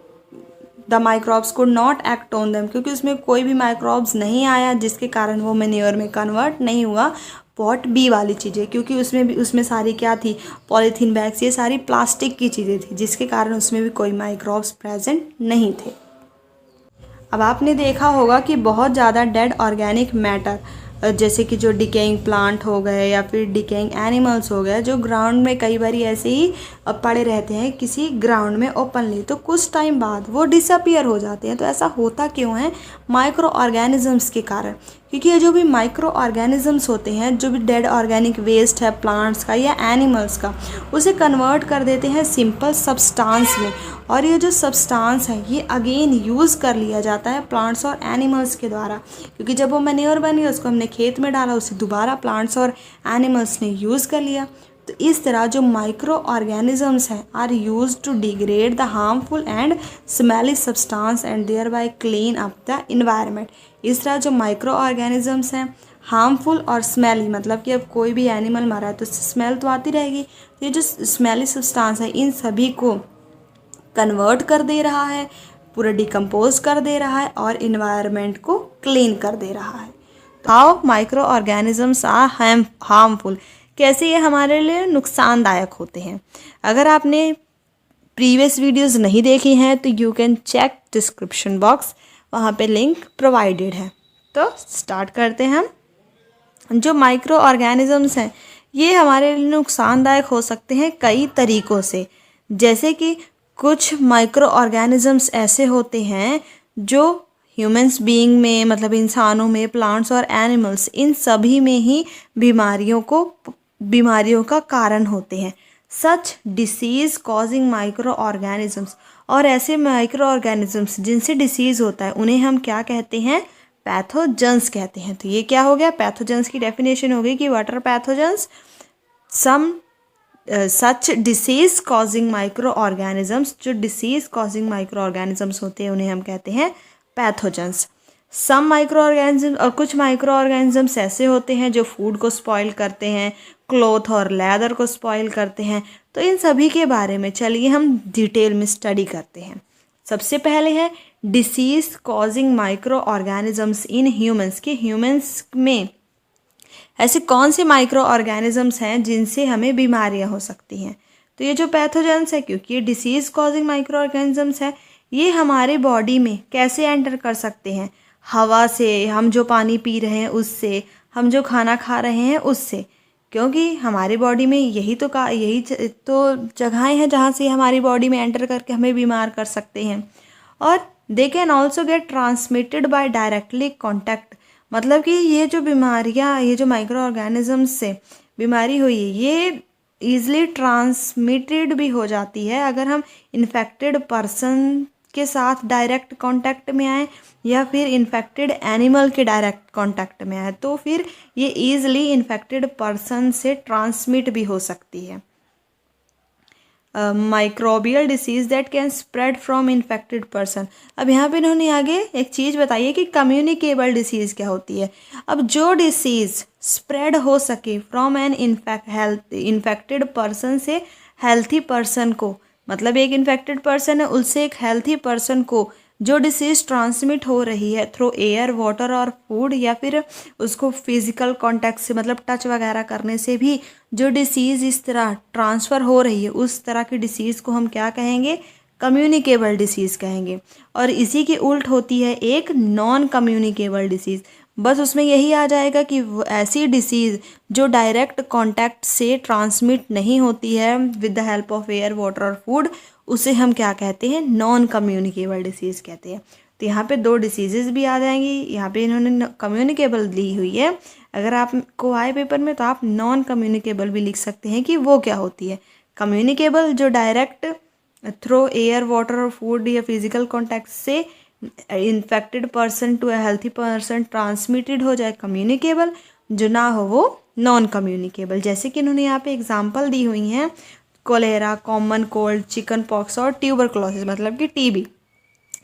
the microbes could not act on them, क्योंकि उसमें कोई भी माइक्रोब्स नहीं आया जिसके कारण वो मैन्योर में कन्वर्ट नहीं हुआ। पॉट बी वाली चीज़ें, क्योंकि उसमें सारी क्या थी? पॉलीथीन बैग्स, ये सारी प्लास्टिक की चीज़ें थी जिसके कारण उसमें भी कोई माइक्रोब्स प्रेजेंट नहीं थे। अब आपने देखा होगा कि बहुत ज़्यादा डेड ऑर्गेनिक मैटर जैसे कि जो डिकेइंग प्लांट हो गए या फिर डिकेइंग एनिमल्स हो गए जो ग्राउंड में कई बार ऐसे ही पड़े रहते हैं किसी ग्राउंड में ओपनली, तो कुछ टाइम बाद वो डिसअपियर हो जाते हैं। तो ऐसा होता क्यों है? माइक्रो ऑर्गेनिजम्स के कारण, क्योंकि ये जो भी माइक्रो ऑर्गेनिजम्स होते हैं, जो भी डेड ऑर्गेनिक वेस्ट है प्लांट्स का या एनिमल्स का, उसे कन्वर्ट कर देते हैं सिंपल सब्सटेंस में। और ये जो सब्सटेंस है ये अगेन यूज़ कर लिया जाता है प्लांट्स और एनिमल्स के द्वारा, क्योंकि जब वो मैन्योर बन गया उसको हमने खेत में डाला, उसे दोबारा प्लांट्स और एनिमल्स ने यूज़ कर लिया। तो इस तरह जो माइक्रो ऑर्गेनिजम्स हैं are used to degrade the harmful and smelly substance and thereby clean up the environment. इस तरह जो माइक्रो ऑर्गेनिजम्स हैं हार्मफुल और स्मेली, मतलब कि अब कोई भी एनिमल मरा है तो स्मेल तो आती रहेगी, तो ये जो स्मेली सब्सटेंस है इन सभी को कन्वर्ट कर दे रहा है, पूरा डिकम्पोज कर दे रहा है और इन्वायरमेंट को क्लीन कर दे रहा है। How micro organisms are harmful, कैसे ये हमारे लिए नुकसानदायक होते हैं। अगर आपने प्रीवियस वीडियोस नहीं देखी हैं तो you can check description box, वहाँ पे लिंक प्रोवाइडेड है। तो स्टार्ट करते हैं हम। जो माइक्रो ऑर्गेनिजम्स हैं ये हमारे लिए नुकसानदायक हो सकते हैं कई तरीक़ों से। जैसे कि कुछ माइक्रो ऑर्गेनिजम्स ऐसे होते हैं जो ह्यूमंस बीइंग में, मतलब इंसानों में, प्लांट्स और एनिमल्स, इन सभी में ही बीमारियों का कारण होते हैं। सच डिसीज़ कॉजिंग माइक्रो ऑर्गेनिजम्स, और ऐसे माइक्रो ऑर्गेनिजम्स जिनसे डिसीज़ होता है उन्हें हम क्या कहते हैं, पैथोजेंस कहते हैं। तो ये क्या हो गया, पैथोजेंस की डेफिनेशन हो गई कि what are pathogens, some such disease causing micro organisms, जो डिसीज़ कॉजिंग माइक्रो ऑर्गेनिजम्स होते हैं उन्हें हम कहते हैं पैथोजेंस। सम माइक्रो ऑर्गेनिजम्स, और कुछ माइक्रो ऑर्गेनिजम्स ऐसे होते हैं जो फूड को स्पॉइल करते हैं, क्लॉथ और लेदर को स्पॉइल करते हैं। तो इन सभी के बारे में चलिए हम डिटेल में स्टडी करते हैं। सबसे पहले है disease causing micro organisms in humans, कि ह्यूमंस में ऐसे कौन से माइक्रो ऑर्गेनिजम्स हैं जिनसे हमें बीमारियां हो सकती हैं। तो ये जो पैथोजेंस है, क्योंकि ये डिसीज़ कॉजिंग माइक्रो ऑर्गेनिजम्स है, ये हमारे बॉडी में कैसे एंटर कर सकते हैं, हवा से, हम जो पानी पी रहे हैं उससे, हम जो खाना खा रहे हैं उससे, क्योंकि हमारी बॉडी में यही तो जगहें हैं जहाँ से हमारी बॉडी में एंटर करके हमें बीमार कर सकते हैं। और they can also get transmitted by directly contact, मतलब कि ये जो बीमारियाँ, ये जो माइक्रो ऑर्गेनिजम्स से बीमारी हुई है ये ईज़िली ट्रांसमिटेड भी हो जाती है अगर हम इन्फेक्टेड पर्सन के साथ डायरेक्ट कांटेक्ट में आए या फिर इन्फेक्टेड एनिमल के डायरेक्ट कांटेक्ट में आए, तो फिर ये ईज़िली इन्फेक्टेड पर्सन से ट्रांसमिट भी हो सकती है। Microbial disease that can spread from infected person. अब यहाँ पे इन्होंने आगे एक चीज़ बताई है कि कम्युनिकेबल डिसीज़ क्या होती है। अब जो डिसीज़ स्प्रेड हो सके फ्रॉम एन इन्फेक्टेड पर्सन से हेल्थी पर्सन को, मतलब एक इन्फेक्टेड पर्सन है उससे एक हेल्थी पर्सन को जो डिसीज़ ट्रांसमिट हो रही है थ्रू एयर, वाटर और फूड, या फिर उसको फिज़िकल कांटेक्ट से, मतलब टच वगैरह करने से भी जो डिसीज़ इस तरह ट्रांसफ़र हो रही है उस तरह की डिसीज़ को हम क्या कहेंगे, कम्युनिकेबल डिसीज़ कहेंगे। और इसी की उल्ट होती है एक नॉन कम्युनिकेबल डिसीज़। बस उसमें यही आ जाएगा कि ऐसी डिसीज़ जो डायरेक्ट कांटेक्ट से ट्रांसमिट नहीं होती है with the help of air, water और फूड, उसे हम क्या कहते हैं, नॉन कम्युनिकेबल डिसीज़ कहते हैं। तो यहाँ पे दो डिसीज़ेज़ भी आ जाएंगी। यहाँ पे इन्होंने कम्युनिकेबल दी हुई है, अगर आपको आए पेपर में तो आप नॉन कम्युनिकेबल भी लिख सकते हैं कि वो क्या होती है। कम्युनिकेबल जो डायरेक्ट थ्रू एयर, वाटर और फूड या फिजिकल कॉन्टैक्ट से infected person to a healthy person transmitted हो जाए, कम्युनिकेबल। जो ना हो वो नॉन कम्युनिकेबल। जैसे कि इन्होंने यहाँ पे एग्जांपल दी हुई हैं, cholera, common cold, chicken pox और ट्यूबरक्लोसिस, मतलब कि टीबी।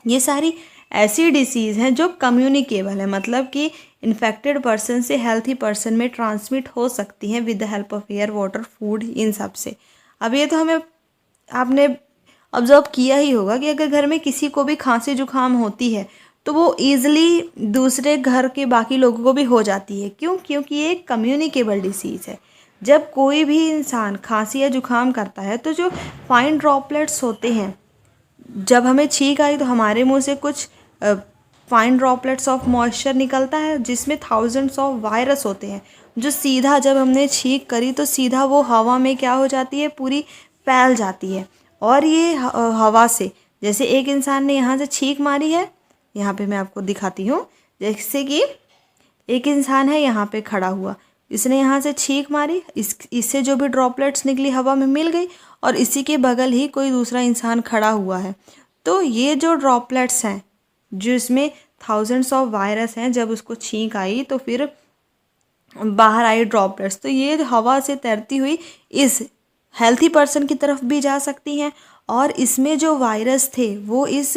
ये सारी ऐसी डिसीज़ हैं जो कम्युनिकेबल है, मतलब कि इन्फेक्टेड पर्सन से हेल्थी पर्सन में ट्रांसमिट हो सकती हैं with the help of air, water, food, इन सब से। अब ये तो हमें, आपने ऑब्जर्व किया ही होगा कि अगर घर में किसी को भी खांसी जुकाम होती है तो वो ईज़िली दूसरे घर के बाकी लोगों को भी हो जाती है। क्यों? क्योंकि ये एक कम्युनिकेबल डिसीज़ है। जब कोई भी इंसान खांसी या जुकाम करता है तो जो फाइन ड्रॉपलेट्स होते हैं, जब हमें छींक आई तो हमारे मुंह से कुछ फाइन ड्रॉपलेट्स ऑफ मॉइस्चर निकलता है जिसमें थाउजेंड्स ऑफ वायरस होते हैं, जो सीधा जब हमने छींक करी तो सीधा वो हवा में क्या हो जाती है, पूरी फैल जाती है। और ये हवा से, जैसे एक इंसान ने यहाँ से छींक मारी है, यहाँ पे मैं आपको दिखाती हूँ, जैसे कि एक इंसान है यहाँ पे खड़ा हुआ, इसने यहाँ से छींक मारी, इससे जो भी ड्रॉपलेट्स निकली हवा में मिल गई, और इसी के बगल ही कोई दूसरा इंसान खड़ा हुआ है। तो ये जो ड्रॉपलेट्स हैं, जो इसमें थाउजेंड्स ऑफ वायरस हैं, जब उसको छींक आई तो फिर बाहर आई ड्रॉपलेट्स, तो ये हवा से तैरती हुई इस हेल्थी पर्सन की तरफ भी जा सकती हैं, और इसमें जो वायरस थे वो इस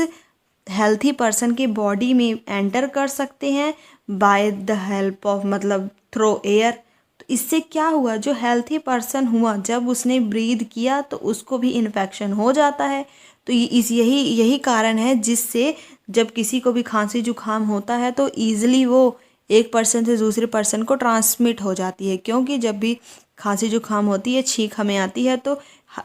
हेल्थी पर्सन की बॉडी में एंटर कर सकते हैं बाय द हेल्प ऑफ, मतलब थ्रो एयर। तो इससे क्या हुआ, जो हेल्थी पर्सन हुआ जब उसने ब्रीद किया तो उसको भी इन्फेक्शन हो जाता है। तो यही कारण है जिससे जब किसी को भी खांसी जुकाम होता है तो ईजिली वो एक पर्सन से दूसरे पर्सन को ट्रांसमिट हो जाती है, क्योंकि जब भी खांसी जुकाम होती है, छींक हमें आती है, तो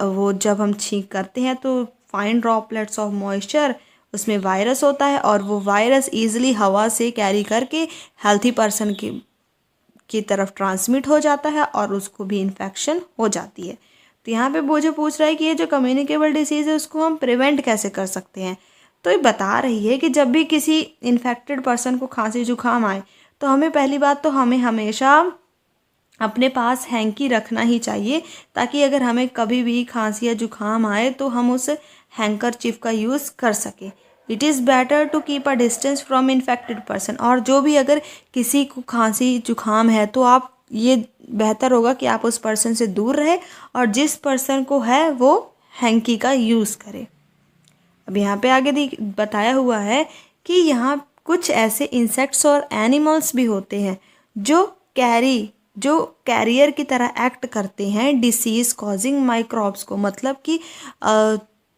वो जब हम छींक करते हैं तो फाइन ड्रॉपलेट्स ऑफ मॉइस्चर, उसमें वायरस होता है, और वो वायरस ईजिली हवा से कैरी करके हेल्थी पर्सन की तरफ ट्रांसमिट हो जाता है और उसको भी इन्फेक्शन हो जाती है। तो यहाँ पे वो जो पूछ रहा है कि ये जो कम्युनिकेबल डिसीज़ है उसको हम प्रिवेंट कैसे कर सकते हैं, तो ये बता रही है कि जब भी किसी इन्फेक्टेड पर्सन को खांसी जुकाम आए तो हमें पहली बात तो हमें हमेशा अपने पास हैंकी रखना ही चाहिए, ताकि अगर हमें कभी भी खांसी या जुकाम आए तो हम उस हैंकरचीफ का यूज़ कर सकें। It is better to keep a distance from infected person, और जो भी अगर किसी को खांसी जुकाम है तो आप ये बेहतर होगा कि आप उस पर्सन से दूर रहे, और जिस पर्सन को है वो हैंकी का यूज़ करे। अब यहाँ पे आगे बताया हुआ है कि यहाँ कुछ ऐसे इंसेक्ट्स और एनिमल्स भी होते हैं जो कैरियर की तरह एक्ट करते हैं डिसीज़ कॉजिंग माइक्रोब्स को, मतलब कि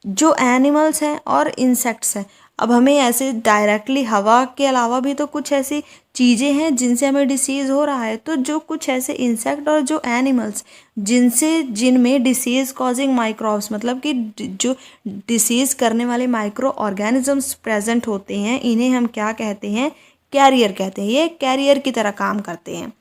जो एनिमल्स हैं और इंसेक्ट्स हैं। अब हमें ऐसे डायरेक्टली हवा के अलावा भी तो कुछ ऐसी चीज़ें हैं जिनसे हमें डिसीज़ हो रहा है, तो जो कुछ ऐसे इंसेक्ट और जो एनिमल्स जिनमें डिसीज़ कॉजिंग माइक्रोब्स, मतलब कि जो डिसीज़ करने वाले माइक्रो ऑर्गेनिजम्स प्रेजेंट होते हैं, इन्हें हम क्या कहते हैं, कैरियर कहते हैं। ये कैरियर की तरह काम करते हैं।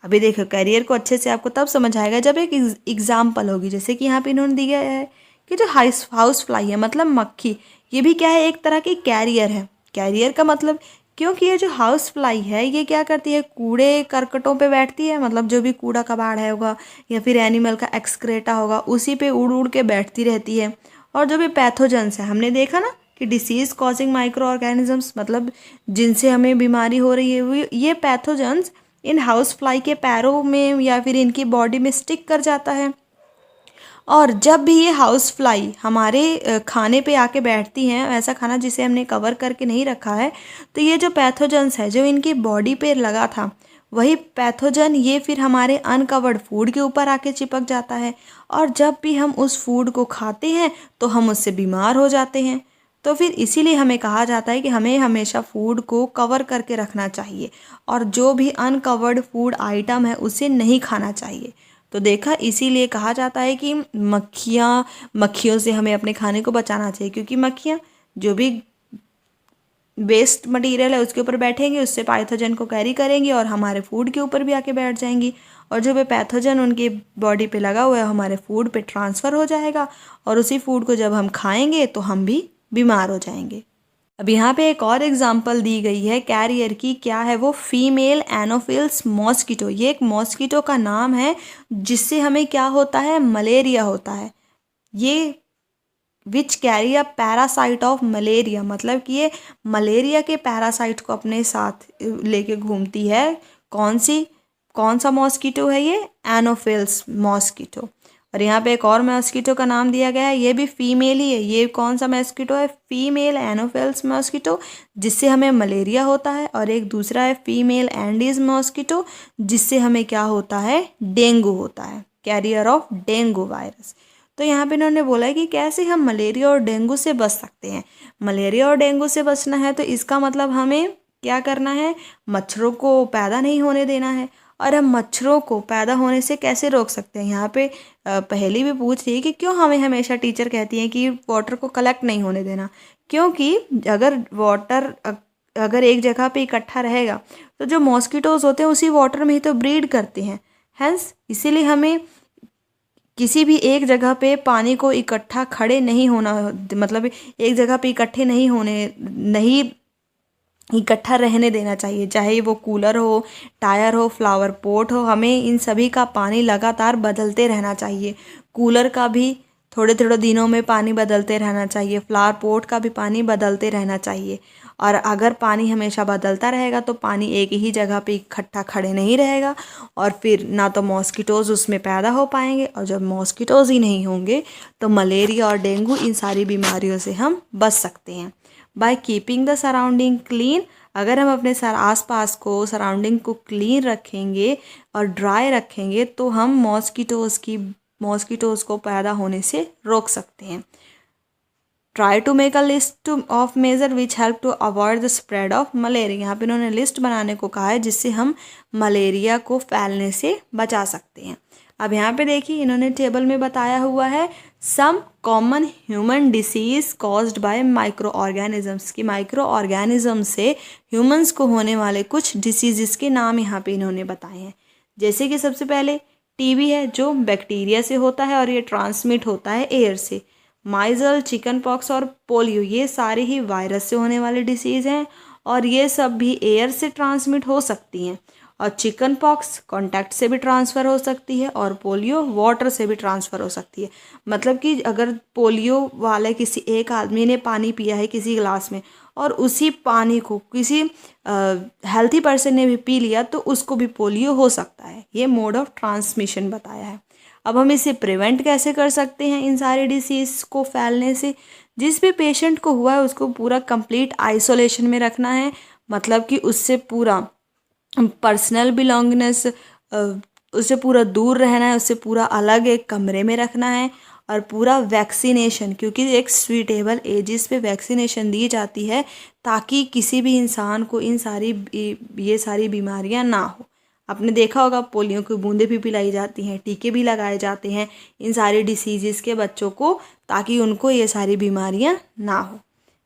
अभी देखो, कैरियर को अच्छे से आपको तब समझ आएगा जब एक एग्जाम्पल होगी, जैसे कि यहाँ पे इन्होंने दिया है कि जो हाउस फ्लाई है, मतलब मक्खी, ये भी क्या है, एक तरह की कैरियर है। कैरियर का मतलब, क्योंकि ये जो हाउस फ्लाई है ये क्या करती है, कूड़े करकटों पे बैठती है, मतलब जो भी कूड़ा कबाड़ है होगा या फिर एनिमल का एक्सक्रेटा होगा उसी पे उड़ उड़ के बैठती रहती है। और जो भी पैथोजेंस है, हमने देखा ना कि डिसीज़ कॉजिंग माइक्रो ऑर्गेनिजम्स, मतलब जिनसे हमें बीमारी हो रही है, ये पैथोजेंस इन हाउस फ्लाई के पैरों में या फिर इनकी बॉडी में स्टिक कर जाता है। और जब भी ये हाउस फ्लाई हमारे खाने पे आके बैठती हैं, ऐसा खाना जिसे हमने कवर करके नहीं रखा है, तो ये जो पैथोजेंस है जो इनकी बॉडी पे लगा था, वही पैथोजन ये फिर हमारे अनकवर्ड फूड के ऊपर आके चिपक जाता है, और जब भी हम उस फूड को खाते हैं तो हम उससे बीमार हो जाते हैं। तो फिर इसीलिए हमें कहा जाता है कि हमें हमेशा फूड को कवर करके रखना चाहिए, और जो भी अनकवर्ड फूड आइटम है उसे नहीं खाना चाहिए। तो देखा, इसीलिए कहा जाता है कि मक्खियों से हमें अपने खाने को बचाना चाहिए, क्योंकि मक्खियाँ जो भी वेस्ट मटेरियल है उसके ऊपर बैठेंगी, उससे पैथोजन को कैरी करेंगी और हमारे फूड के ऊपर भी आके बैठ जाएंगी, और जो भी पैथोजन उनकी बॉडी पे लगा हुआ है हमारे फूड पे ट्रांसफ़र हो जाएगा, और उसी फूड को जब हम खाएंगे तो हम भी बीमार हो जाएंगे। अब यहाँ पे एक और एग्जांपल दी गई है कैरियर की, क्या है वो, फीमेल एनोफिल्स मॉस्किटो। ये एक मॉस्किटो का नाम है जिससे हमें क्या होता है, मलेरिया होता है। ये which carry a parasite of malaria, मतलब कि ये मलेरिया के पैरासाइट को अपने साथ लेके घूमती है। कौन सा मॉस्किटो है ये, एनोफिल्स मॉस्किटो। और यहाँ पे एक और मॉस्किटो का नाम दिया गया है, ये भी फीमेल ही है। ये कौन सा मॉस्किटो है, फीमेल एनोफिल्स मॉस्किटो, जिससे हमें मलेरिया होता है, और एक दूसरा है फीमेल एंडीज मॉस्किटो, जिससे हमें क्या होता है, डेंगू होता है, कैरियर ऑफ डेंगू वायरस। तो यहाँ पे इन्होंने बोला है कि कैसे हम मलेरिया और डेंगू से बच सकते हैं। मलेरिया और डेंगू से बचना है तो इसका मतलब हमें क्या करना है, मच्छरों को पैदा नहीं होने देना है। और हम मच्छरों को पैदा होने से कैसे रोक सकते हैं, यहाँ पे पहली भी पूछ रही है कि क्यों हमें हमेशा टीचर कहती हैं कि वाटर को कलेक्ट नहीं होने देना, क्योंकि अगर वाटर अगर एक जगह पे इकट्ठा रहेगा तो जो मॉस्किटोज होते हैं उसी वाटर में ही तो ब्रीड करते हैं। हैंस इसीलिए हमें किसी भी एक जगह पे पानी को इकट्ठा खड़े नहीं होना, मतलब एक जगह पे इकट्ठे नहीं इकट्ठा रहने देना चाहिए, चाहे वो कूलर हो, टायर हो, फ्लावर पॉट हो, हमें इन सभी का पानी लगातार बदलते रहना चाहिए। कूलर का भी थोड़े थोड़े दिनों में पानी बदलते रहना चाहिए, फ्लावर पॉट का भी पानी बदलते रहना चाहिए। और अगर पानी हमेशा बदलता रहेगा तो पानी एक ही जगह पे इकट्ठा खड़े नहीं रहेगा, और फिर ना तो मॉस्किटोज़ उसमें पैदा हो पाएंगे, और जब मॉस्किटोज़ ही नहीं होंगे तो मलेरिया और डेंगू इन सारी बीमारियों से हम बच सकते हैं। By keeping the surrounding clean, अगर हम अपने आसपास को सराउंडिंग को क्लीन रखेंगे और ड्राई रखेंगे तो हम मॉस्किटोज़ को पैदा होने से रोक सकते हैं। Try to make a list of measure which help to avoid the spread of malaria. यहाँ पे इन्होंने लिस्ट बनाने को कहा है जिससे हम मलेरिया को फैलने से बचा सकते हैं। अब यहाँ पे देखिए इन्होंने टेबल में बताया हुआ है some common human disease caused by micro organisms, की माइक्रो ऑर्गेनिज्म से ह्यूमंस को होने वाले कुछ डिसीजेस के नाम यहाँ पे इन्होंने बताए हैं। जैसे कि सबसे पहले टीबी है जो बैक्टीरिया से होता है और ये ट्रांसमिट होता है एयर से। माइजल, चिकन पॉक्स और पोलियो ये सारे ही वायरस से होने वाले डिसीज़ हैं और ये सब भी एयर से ट्रांसमिट हो सकती हैं। और चिकन पॉक्स कांटेक्ट से भी ट्रांसफ़र हो सकती है और पोलियो वाटर से भी ट्रांसफ़र हो सकती है। मतलब कि अगर पोलियो वाले किसी एक आदमी ने पानी पिया है किसी गिलास में और उसी पानी को किसी हेल्थी पर्सन ने भी पी लिया तो उसको भी पोलियो हो सकता है। ये मोड ऑफ ट्रांसमिशन बताया है। अब हम इसे प्रिवेंट कैसे कर सकते हैं इन सारे डिसीज़ को फैलने से? जिस भी पेशेंट को हुआ है उसको पूरा कंप्लीट आइसोलेशन में रखना है, मतलब कि उससे पूरा पर्सनल बिलोंगिंग्स उससे पूरा दूर रहना है, उससे पूरा अलग एक कमरे में रखना है और पूरा वैक्सीनेशन, क्योंकि एक सुइटेबल एजेस पे वैक्सीनेशन दी जाती है ताकि किसी भी इंसान को ये सारी बीमारियां ना हो। आपने देखा होगा पोलियो की बूंदें भी पिलाई जाती हैं, टीके भी लगाए जाते हैं इन सारे डिसीज़ के बच्चों को ताकि उनको ये सारी बीमारियां ना हो।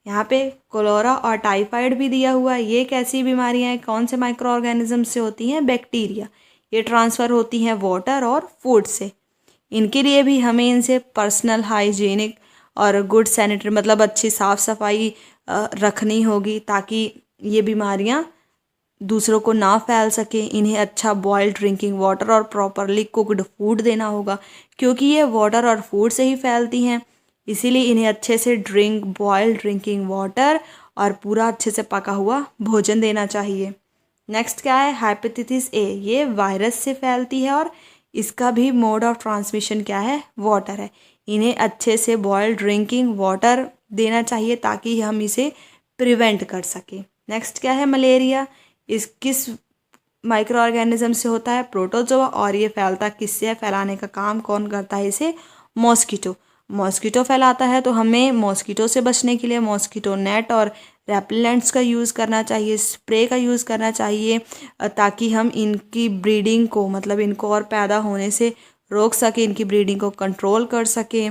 यहाँ पे कोलेरा और टाइफाइड भी दिया हुआ है। ये कैसी बीमारियां हैं, कौन से माइक्रो ऑर्गेनिज्म से होती हैं? बैक्टीरिया। ये ट्रांसफ़र होती हैं वाटर और फूड से। इनके लिए भी हमें इनसे पर्सनल हाइजीनिक और गुड सैनिटरी मतलब अच्छी साफ़ सफाई रखनी होगी ताकि ये बीमारियां दूसरों को ना फैल सके। इन्हें अच्छा बॉइल्ड ड्रिंकिंग वाटर और प्रॉपरली कुकड फूड देना होगा क्योंकि ये वाटर और फूड से ही फैलती हैं। इसीलिए इन्हें अच्छे से बॉइल्ड ड्रिंकिंग वाटर और पूरा अच्छे से पका हुआ भोजन देना चाहिए। नेक्स्ट क्या है? Hepatitis A. ये वायरस से फैलती है और इसका भी मोड ऑफ ट्रांसमिशन क्या है? वाटर है। इन्हें अच्छे से बॉइल्ड ड्रिंकिंग वाटर देना चाहिए ताकि हम इसे प्रिवेंट कर सकें। नेक्स्ट क्या है? मलेरिया। इस किस माइक्रो ऑर्गेनिज्म से होता है? प्रोटोजोआ। और ये फैलता किससे है? फैलाने का काम कौन करता है इसे? मॉस्किटो फैलाता है। तो हमें मॉस्किटो से बचने के लिए मॉस्किटो नेट और रेपेलेंट्स का यूज़ करना चाहिए, स्प्रे का यूज़ करना चाहिए ताकि हम इनकी ब्रीडिंग को मतलब इनको और पैदा होने से रोक सकें, इनकी ब्रीडिंग को कंट्रोल कर सकें।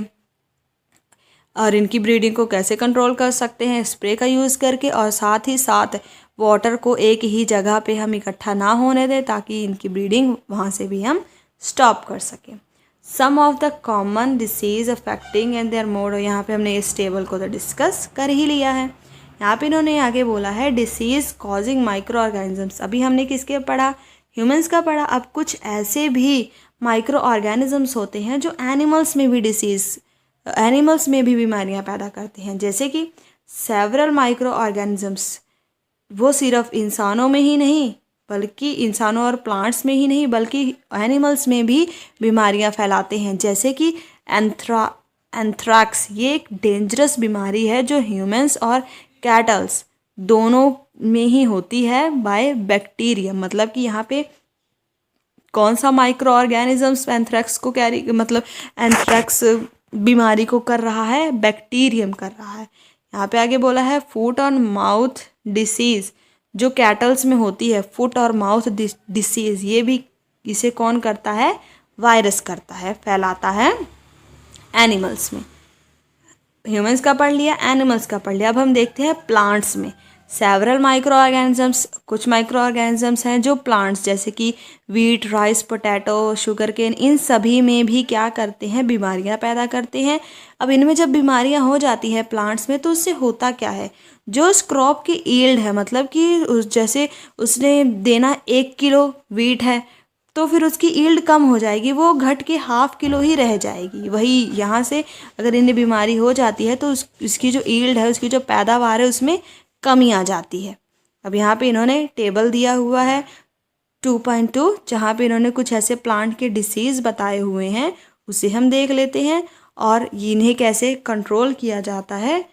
और इनकी ब्रीडिंग को कैसे कंट्रोल कर सकते हैं? स्प्रे का यूज़ करके, और साथ ही साथ वाटर को एक ही जगह पे हम इकट्ठा ना होने दें ताकि इनकी ब्रीडिंग वहाँ से भी हम स्टॉप कर सकें। Some of the common disease affecting and their mode. यहाँ पे हमने इस टेबल को तो डिस्कस कर ही लिया है। यहाँ पे इन्होंने आगे बोला है डिसीज़ कॉजिंग माइक्रो ऑर्गेनिजम्स। अभी हमने किसके पढ़ा? ह्यूमंस का पढ़ा। अब कुछ ऐसे भी माइक्रो ऑर्गेनिजम्स होते हैं जो एनिमल्स में भी बीमारियाँ पैदा करते हैं, जैसे कि सेवरल माइक्रो ऑर्गेनिजम्स। वो सिर्फ इंसानों में ही नहीं बल्कि इंसानों और प्लांट्स में ही नहीं बल्कि एनिमल्स में भी बीमारियां फैलाते हैं, जैसे कि एंथ्रैक्स। ये एक डेंजरस बीमारी है जो ह्यूमंस और कैटल्स दोनों में ही होती है बाय बैक्टीरिया। मतलब कि यहाँ पे कौन सा माइक्रो ऑर्गेनिजम्स एंथ्रैक्स को एंथ्रैक्स बीमारी को कर रहा है? बैक्टीरियम कर रहा है। यहाँ पे आगे बोला है फुट और माउथ डिसीज़ जो कैटल्स में होती है, फुट और माउथ डिसीज़। ये भी इसे कौन करता है? वायरस करता है, फैलाता है एनिमल्स में। ह्यूमंस का पढ़ लिया, एनिमल्स का पढ़ लिया। अब हम देखते हैं प्लांट्स में। सेवरल माइक्रो ऑर्गेनिजम्स, कुछ माइक्रो ऑर्गेनिजम्स हैं जो प्लांट्स जैसे कि wheat, rice, potato, sugar cane, इन सभी में भी क्या करते हैं, बीमारियां पैदा करते हैं। अब इनमें जब बीमारियां हो जाती हैं प्लांट्स में, तो उससे होता क्या है, जो उस क्रॉप की ईल्ड है, मतलब कि जैसे उसने देना 1 किलो वीट है, तो फिर उसकी ईल्ड कम हो जाएगी, वो घट के 1/2 किलो ही रह जाएगी। वही यहाँ से अगर इन्हें बीमारी हो जाती है तो इसकी जो ईल्ड है, उसकी जो पैदावार है, उसमें कमी आ जाती है। अब यहाँ पे इन्होंने टेबल दिया हुआ है 2.2, जहाँ पे इन्होंने कुछ ऐसे प्लांट के डिसीज़ बताए हुए हैं, उसे हम देख लेते हैं और इन्हें कैसे कंट्रोल किया जाता है।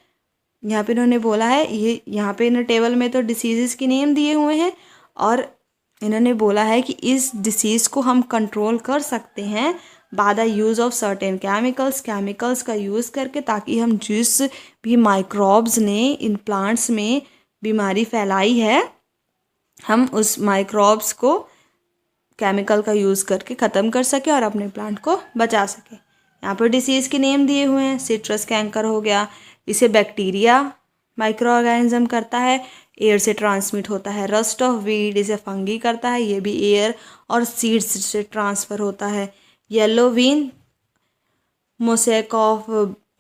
यहाँ पे इन्होंने बोला है, ये यहाँ पे इन्होंने टेबल में तो डिसीज़ की नेम दिए हुए हैं और इन्होंने बोला है कि इस डिसीज़ को हम कंट्रोल कर सकते हैं by the use of certain chemicals का यूज़ करके, ताकि हम जिस भी माइक्रोब्स ने इन प्लांट्स में बीमारी फैलाई है, हम उस माइक्रोब्स को केमिकल का यूज़ करके ख़त्म कर सके और अपने प्लांट को बचा सके। यहाँ पर डिसीज़ के नेम दिए हुए हैं, सिट्रस कैंकर हो गया, इसे बैक्टीरिया माइक्रो ऑर्गेनिज्म करता है, एयर से ट्रांसमिट होता है। रस्ट ऑफ वीड इसे फंगी करता है, ये भी एयर और सीड्स से ट्रांसफ़र होता है। Yellow Wien mosaic of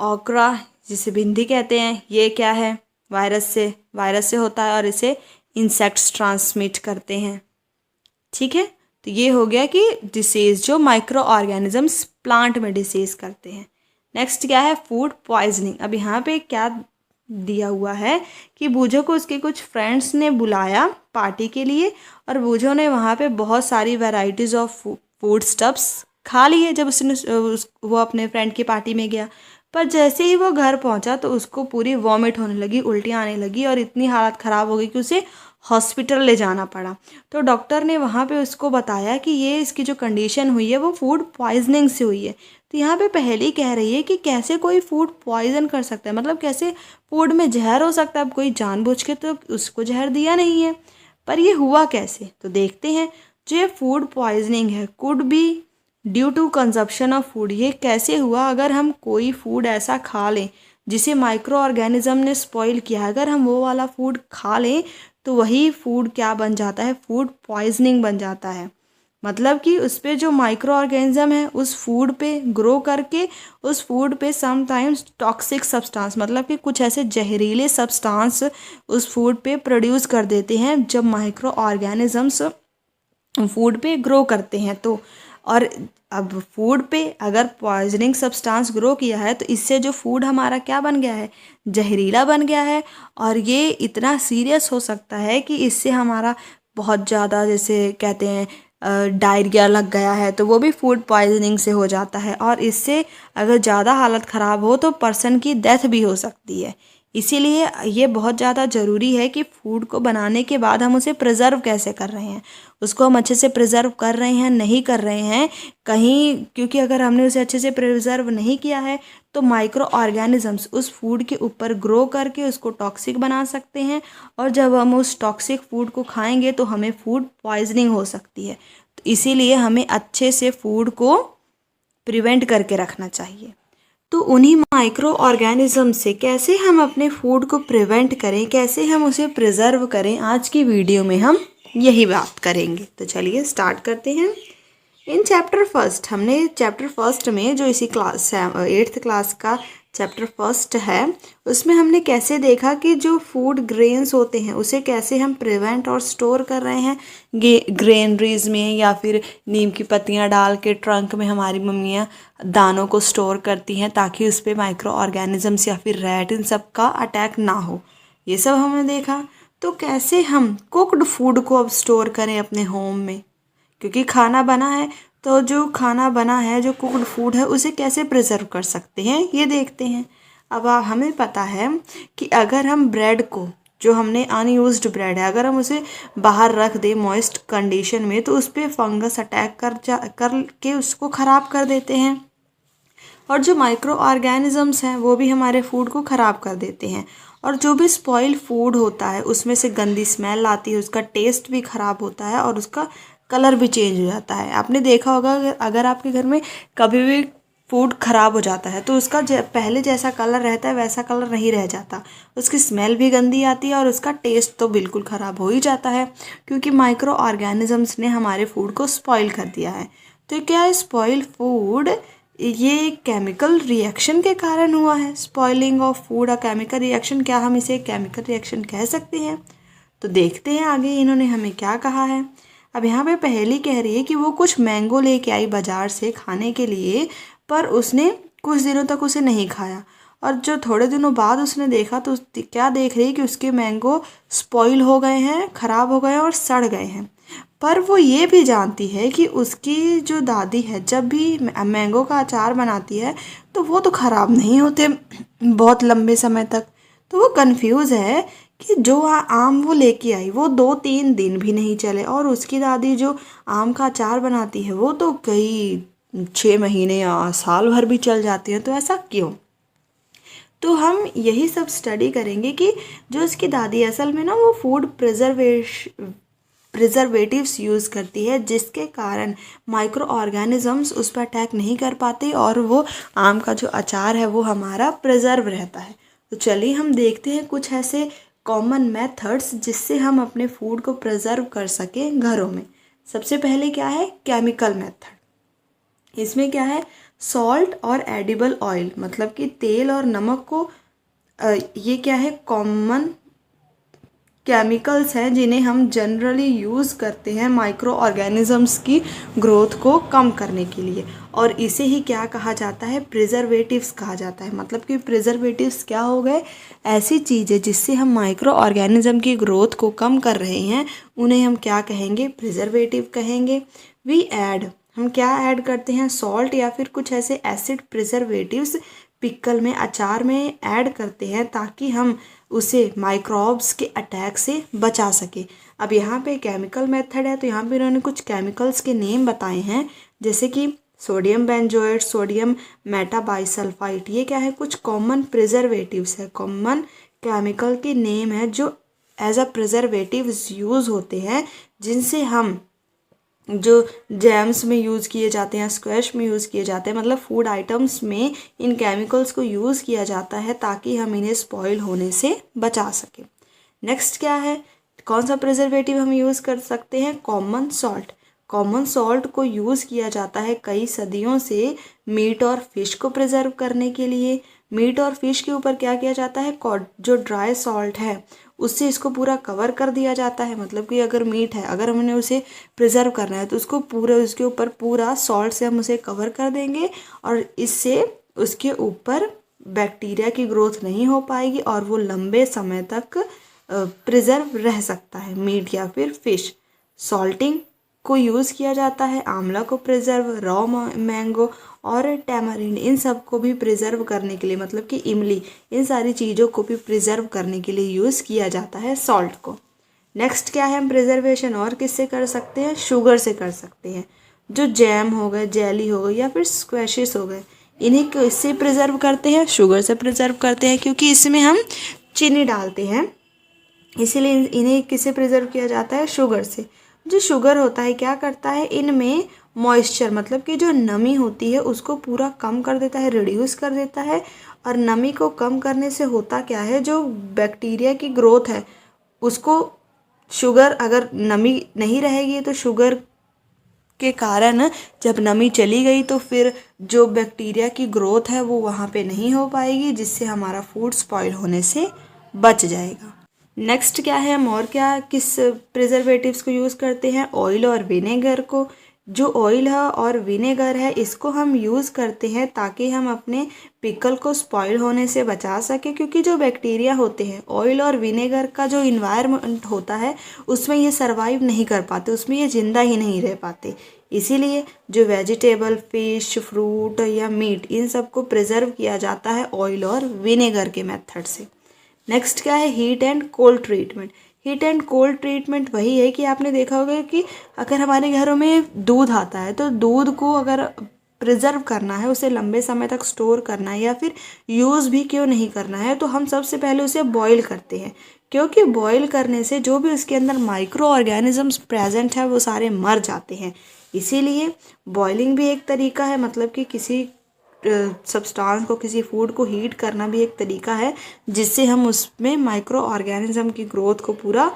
okra, जिसे भिंडी कहते हैं, ये क्या है, वायरस से होता है और इसे इंसेक्ट्स ट्रांसमिट करते हैं। ठीक है, तो ये हो गया कि डिसीज़ जो माइक्रो ऑर्गेनिजम्स प्लांट में डिसीज़ करते हैं। नेक्स्ट क्या है, फूड पॉइजनिंग। अब यहाँ पे क्या दिया हुआ है कि बूझो को उसके कुछ फ्रेंड्स ने बुलाया पार्टी के लिए और बूझो ने वहाँ पे बहुत सारी वैरायटीज़ ऑफ फूड स्टफ्स खा लिए जब वो अपने फ्रेंड की पार्टी में गया। पर जैसे ही वो घर पहुँचा तो उसको पूरी वॉमिट होने लगी, उल्टियाँ आने लगी और इतनी हालत ख़राब हो गई कि उसे हॉस्पिटल ले जाना पड़ा। तो डॉक्टर ने वहाँ पे उसको बताया कि ये इसकी जो कंडीशन हुई है वो फूड पॉइजनिंग से हुई है। तो यहाँ पे पहले कह रही है कि कैसे कोई फूड पॉइजन कर सकता है, मतलब कैसे फूड में जहर हो सकता है। अब कोई जानबूझ के तो उसको जहर दिया नहीं है, पर ये हुआ कैसे, तो देखते हैं। जो ये फूड पॉइजनिंग है, could be due to consumption of food, ये कैसे हुआ, अगर हम कोई फूड ऐसा खा लें जिसे माइक्रो ऑर्गेनिज्म ने स्पॉइल किया है, अगर हम वो वाला फूड खा लें तो वही फूड क्या बन जाता है, फूड पॉइजनिंग बन जाता है। मतलब कि उस पर जो माइक्रो ऑर्गेनिज्म है उस फूड पे ग्रो करके उस फूड पे समटाइम्स टॉक्सिक सब्सटेंस, मतलब कि कुछ ऐसे जहरीले सब्सटेंस उस फूड पे प्रोड्यूस कर देते हैं जब माइक्रो ऑर्गेनिजम्स फूड पे ग्रो करते हैं। तो और अब फूड पे अगर पॉइजनिंग सब्सटेंस ग्रो किया है तो इससे जो फूड हमारा क्या बन गया है, जहरीला बन गया है। और ये इतना सीरियस हो सकता है कि इससे हमारा बहुत ज़्यादा, जैसे कहते हैं डायरिया लग गया है, तो वो भी फूड पॉइजनिंग से हो जाता है। और इससे अगर ज़्यादा हालत ख़राब हो तो पर्सन की डेथ भी हो सकती है। इसीलिए ये बहुत ज़्यादा ज़रूरी है कि फूड को बनाने के बाद हम उसे प्रिजर्व कैसे कर रहे हैं, उसको हम अच्छे से प्रिजर्व कर रहे हैं, नहीं कर रहे हैं कहीं, क्योंकि अगर हमने उसे अच्छे से प्रिजर्व नहीं किया है तो माइक्रो ऑर्गेनिजम्स उस फूड के ऊपर ग्रो करके उसको टॉक्सिक बना सकते हैं। और जब हम उस टॉक्सिक फूड को खाएंगे तो हमें फूड पॉइजनिंग हो सकती है। तो इसीलिए हमें अच्छे से फूड को प्रिवेंट करके रखना चाहिए। तो उन्हीं माइक्रो ऑर्गेनिज्म से कैसे हम अपने फूड को प्रिवेंट करें, कैसे हम उसे प्रिजर्व करें, आज की वीडियो में हम यही बात करेंगे। तो चलिए स्टार्ट करते हैं। इन चैप्टर फर्स्ट, हमने चैप्टर फर्स्ट में जो इसी क्लास 8th क्लास का चैप्टर फर्स्ट है उसमें हमने कैसे देखा कि जो फूड ग्रेन्स होते हैं उसे कैसे हम प्रिवेंट और स्टोर कर रहे हैं ग्रेनरीज में, या फिर नीम की पत्तियां डाल के ट्रंक में हमारी मम्मियां दानों को स्टोर करती हैं ताकि उस पर माइक्रो ऑर्गेनिजम्स या फिर रैट इन सब का अटैक ना हो। ये सब हमने देखा। तो कैसे हम कुक्ड फूड को अब स्टोर करें अपने होम में, क्योंकि खाना बना है, तो जो खाना बना है, जो कुक्ड फूड है, उसे कैसे प्रिजर्व कर सकते हैं ये देखते हैं। अब हमें पता है कि अगर हम ब्रेड को, जो हमने अनयूज्ड ब्रेड है, अगर हम उसे बाहर रख दें मॉइस्ट कंडीशन में तो उस पर फंगस अटैक कर के उसको ख़राब कर देते हैं। और जो माइक्रो ऑर्गेनिजम्स हैं वो भी हमारे फूड को ख़राब कर देते हैं। और जो भी स्पॉइल फूड होता है उसमें से गंदी स्मेल आती है, उसका टेस्ट भी ख़राब होता है और उसका कलर भी चेंज हो जाता है। आपने देखा होगा अगर आपके घर में कभी भी फूड ख़राब हो जाता है तो उसका पहले जैसा कलर रहता है वैसा कलर नहीं रह जाता, उसकी स्मेल भी गंदी आती है और उसका टेस्ट तो बिल्कुल ख़राब हो ही जाता है, क्योंकि माइक्रो ऑर्गेनिजम्स ने हमारे फूड को स्पॉइल कर दिया है। तो क्या है स्पॉइल फूड? ये केमिकल रिएक्शन के कारण हुआ है। Spoiling of food a chemical reaction, क्या हम इसे केमिकल रिएक्शन कह सकते हैं? तो देखते हैं आगे इन्होंने हमें क्या कहा है। अब यहाँ पे पहेली कह रही है कि वो कुछ मैंगो लेके आई बाजार से खाने के लिए, पर उसने कुछ दिनों तक उसे नहीं खाया, और जो थोड़े दिनों बाद उसने देखा तो क्या देख रही है कि उसके मैंगो स्पॉइल हो गए हैं, ख़राब हो गए हैं और सड़ गए हैं। पर वो ये भी जानती है कि उसकी जो दादी है जब भी मैंगो का अचार बनाती है तो वो तो ख़राब नहीं होते बहुत लंबे समय तक। तो वो कंफ्यूज है कि जो आम वो लेके आई वो 2-3 दिन भी नहीं चले, और उसकी दादी जो आम का अचार बनाती है वो तो कई 6 महीने या साल भर भी चल जाती है। तो ऐसा क्यों? तो हम यही सब स्टडी करेंगे कि जो इसकी दादी असल में ना वो फूड प्रिजर्वेटिव्स यूज़ करती है, जिसके कारण माइक्रो ऑर्गेनिजम्स उस पर अटैक नहीं कर पाते और वो आम का जो अचार है वो हमारा प्रिजर्व रहता है। तो चलिए हम देखते हैं कुछ ऐसे कॉमन मेथड्स जिससे हम अपने फूड को प्रिजर्व कर सकें घरों में। सबसे पहले क्या है? Chemical method. इसमें क्या है? सॉल्ट और एडिबल ऑयल, मतलब कि तेल और नमक को ये क्या है? कॉमन केमिकल्स हैं जिन्हें हम जनरली यूज़ करते हैं माइक्रो ऑर्गेनिजम्स की ग्रोथ को कम करने के लिए, और इसे ही क्या कहा जाता है? प्रिजर्वेटिव्स कहा जाता है। मतलब कि प्रिजर्वेटिव्स क्या हो गए? ऐसी चीज़ें जिससे हम माइक्रो ऑर्गेनिज्म की ग्रोथ को कम कर रहे हैं उन्हें हम क्या कहेंगे? प्रिजर्वेटिव कहेंगे। हम क्या ऐड करते हैं? सॉल्ट या फिर कुछ ऐसे एसिड प्रिजर्वेटिव्स पिकल में, अचार में ऐड करते हैं ताकि हम उसे माइक्रोब्स के अटैक से बचा सके। अब यहाँ पे केमिकल मेथड है तो यहाँ पे इन्होंने कुछ केमिकल्स के नेम बताए हैं, जैसे कि सोडियम बेंजोएट, सोडियम मेटाबाइसल्फाइट। ये क्या है? कुछ कॉमन प्रिजर्वेटिव्स है, कॉमन केमिकल के नेम है जो एज अ प्रिजर्वेटिव्स यूज़ होते हैं, जिनसे हम जो जैम्स में यूज़ किए जाते हैं, स्क्वैश में यूज़ किए जाते हैं, मतलब फूड आइटम्स में इन केमिकल्स को यूज़ किया जाता है ताकि हम इन्हें स्पॉइल होने से बचा सकें। नेक्स्ट क्या है? कौन सा प्रिजर्वेटिव हम यूज़ कर सकते हैं? Common salt. कॉमन सॉल्ट को यूज़ किया जाता है कई सदियों से मीट और फिश को प्रिजर्व करने के लिए। मीट और फिश के ऊपर क्या किया जाता है? जो ड्राई सॉल्ट है उससे इसको पूरा कवर कर दिया जाता है। मतलब कि अगर मीट है, अगर हमने उसे प्रिजर्व करना है तो उसको पूरा, उसके ऊपर पूरा सॉल्ट से हम उसे कवर कर देंगे, और इससे उसके ऊपर बैक्टीरिया की ग्रोथ नहीं हो पाएगी और वो लंबे समय तक प्रिजर्व रह सकता है, मीट या फिर फिश। सॉल्टिंग को यूज़ किया जाता है आंवला को प्रिजर्व, रॉ मैंगो और टैमरिंड, इन सब को भी प्रिजर्व करने के लिए, मतलब कि इमली, इन सारी चीज़ों को भी प्रिजर्व करने के लिए यूज़ किया जाता है सॉल्ट को। नेक्स्ट क्या है? हम प्रिजर्वेशन और किससे कर सकते हैं? शुगर से कर सकते हैं। जो जैम हो गए, जेली हो गई या फिर स्क्वैशेस हो गए, इन्हीं को इससे प्रिजर्व करते हैं, शुगर से प्रिजर्व करते हैं, क्योंकि इसमें हम चीनी डालते हैं, इसीलिए इन्हें किससे प्रिजर्व किया जाता है? शुगर से। जो शुगर होता है क्या करता है? इनमें मॉइस्चर, मतलब कि जो नमी होती है उसको पूरा कम कर देता है, रिड्यूस कर देता है। और नमी को कम करने से होता क्या है? जो बैक्टीरिया की ग्रोथ है उसको, शुगर, अगर नमी नहीं रहेगी तो शुगर के कारण जब नमी चली गई तो फिर जो बैक्टीरिया की ग्रोथ है वो वहाँ पे नहीं हो पाएगी, जिससे हमारा फूड स्पॉइल होने से बच जाएगा। नेक्स्ट क्या है? हम और क्या किस प्रिजर्वेटिव्स को यूज़ करते हैं? ऑयल और विनेगर को। जो ऑयल है और विनेगर है इसको हम यूज़ करते हैं ताकि हम अपने पिकल को स्पॉइल होने से बचा सके, क्योंकि जो बैक्टीरिया होते हैं ऑयल और विनेगर का जो इन्वायरमेंट होता है उसमें ये सर्वाइव नहीं कर पाते, उसमें ये ज़िंदा ही नहीं रह पाते। इसीलिए जो वेजिटेबल, फिश, फ्रूट या मीट, इन सब को प्रिजर्व किया जाता है ऑयल और विनेगर के मेथड से। नेक्स्ट क्या है? Heat and cold treatment. Heat and cold treatment वही है कि आपने देखा होगा कि अगर हमारे घरों में दूध आता है तो दूध को अगर प्रिजर्व करना है, उसे लंबे समय तक स्टोर करना है या फिर यूज़ भी क्यों नहीं करना है, तो हम सबसे पहले उसे बॉईल करते हैं, क्योंकि बॉईल करने से जो भी उसके अंदर माइक्रो ऑर्गेनिजम्स प्रेजेंट है वो सारे मर जाते हैं। इसीलिए बॉइलिंग भी एक तरीका है, मतलब कि किसी सब्सटेंस को, किसी फूड को हीट करना भी एक तरीका है जिससे हम उसमें माइक्रो ऑर्गेनिज्म की ग्रोथ को पूरा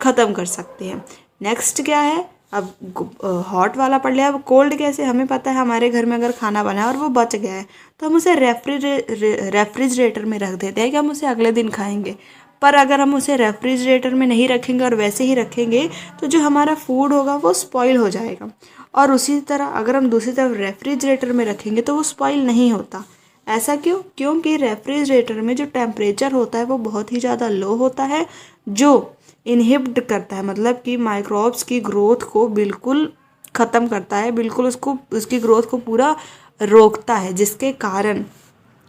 ख़त्म कर सकते हैं। नेक्स्ट क्या है, अब हॉट वाला पढ़ लिया। अब कोल्ड कैसे, हमें पता है हमारे घर में अगर खाना बना है और वो बच गया है तो हम उसे रेफ्रिजरेटर में रख देते हैं कि हम उसे अगले दिन खाएंगे। पर अगर हम उसे रेफ्रिजरेटर में नहीं रखेंगे और वैसे ही रखेंगे तो जो हमारा फूड होगा वो स्पॉइल हो जाएगा। और उसी तरह अगर हम दूसरी तरफ रेफ्रिजरेटर में रखेंगे तो वो स्पॉइल नहीं होता। ऐसा क्यों? क्योंकि रेफ्रिजरेटर में जो टेम्परेचर होता है वो बहुत ही ज़्यादा लो होता है, जो इनहिबिट करता है, मतलब कि माइक्रोब्स की ग्रोथ को बिल्कुल ख़त्म करता है, बिल्कुल उसकी ग्रोथ को पूरा रोकता है, जिसके कारण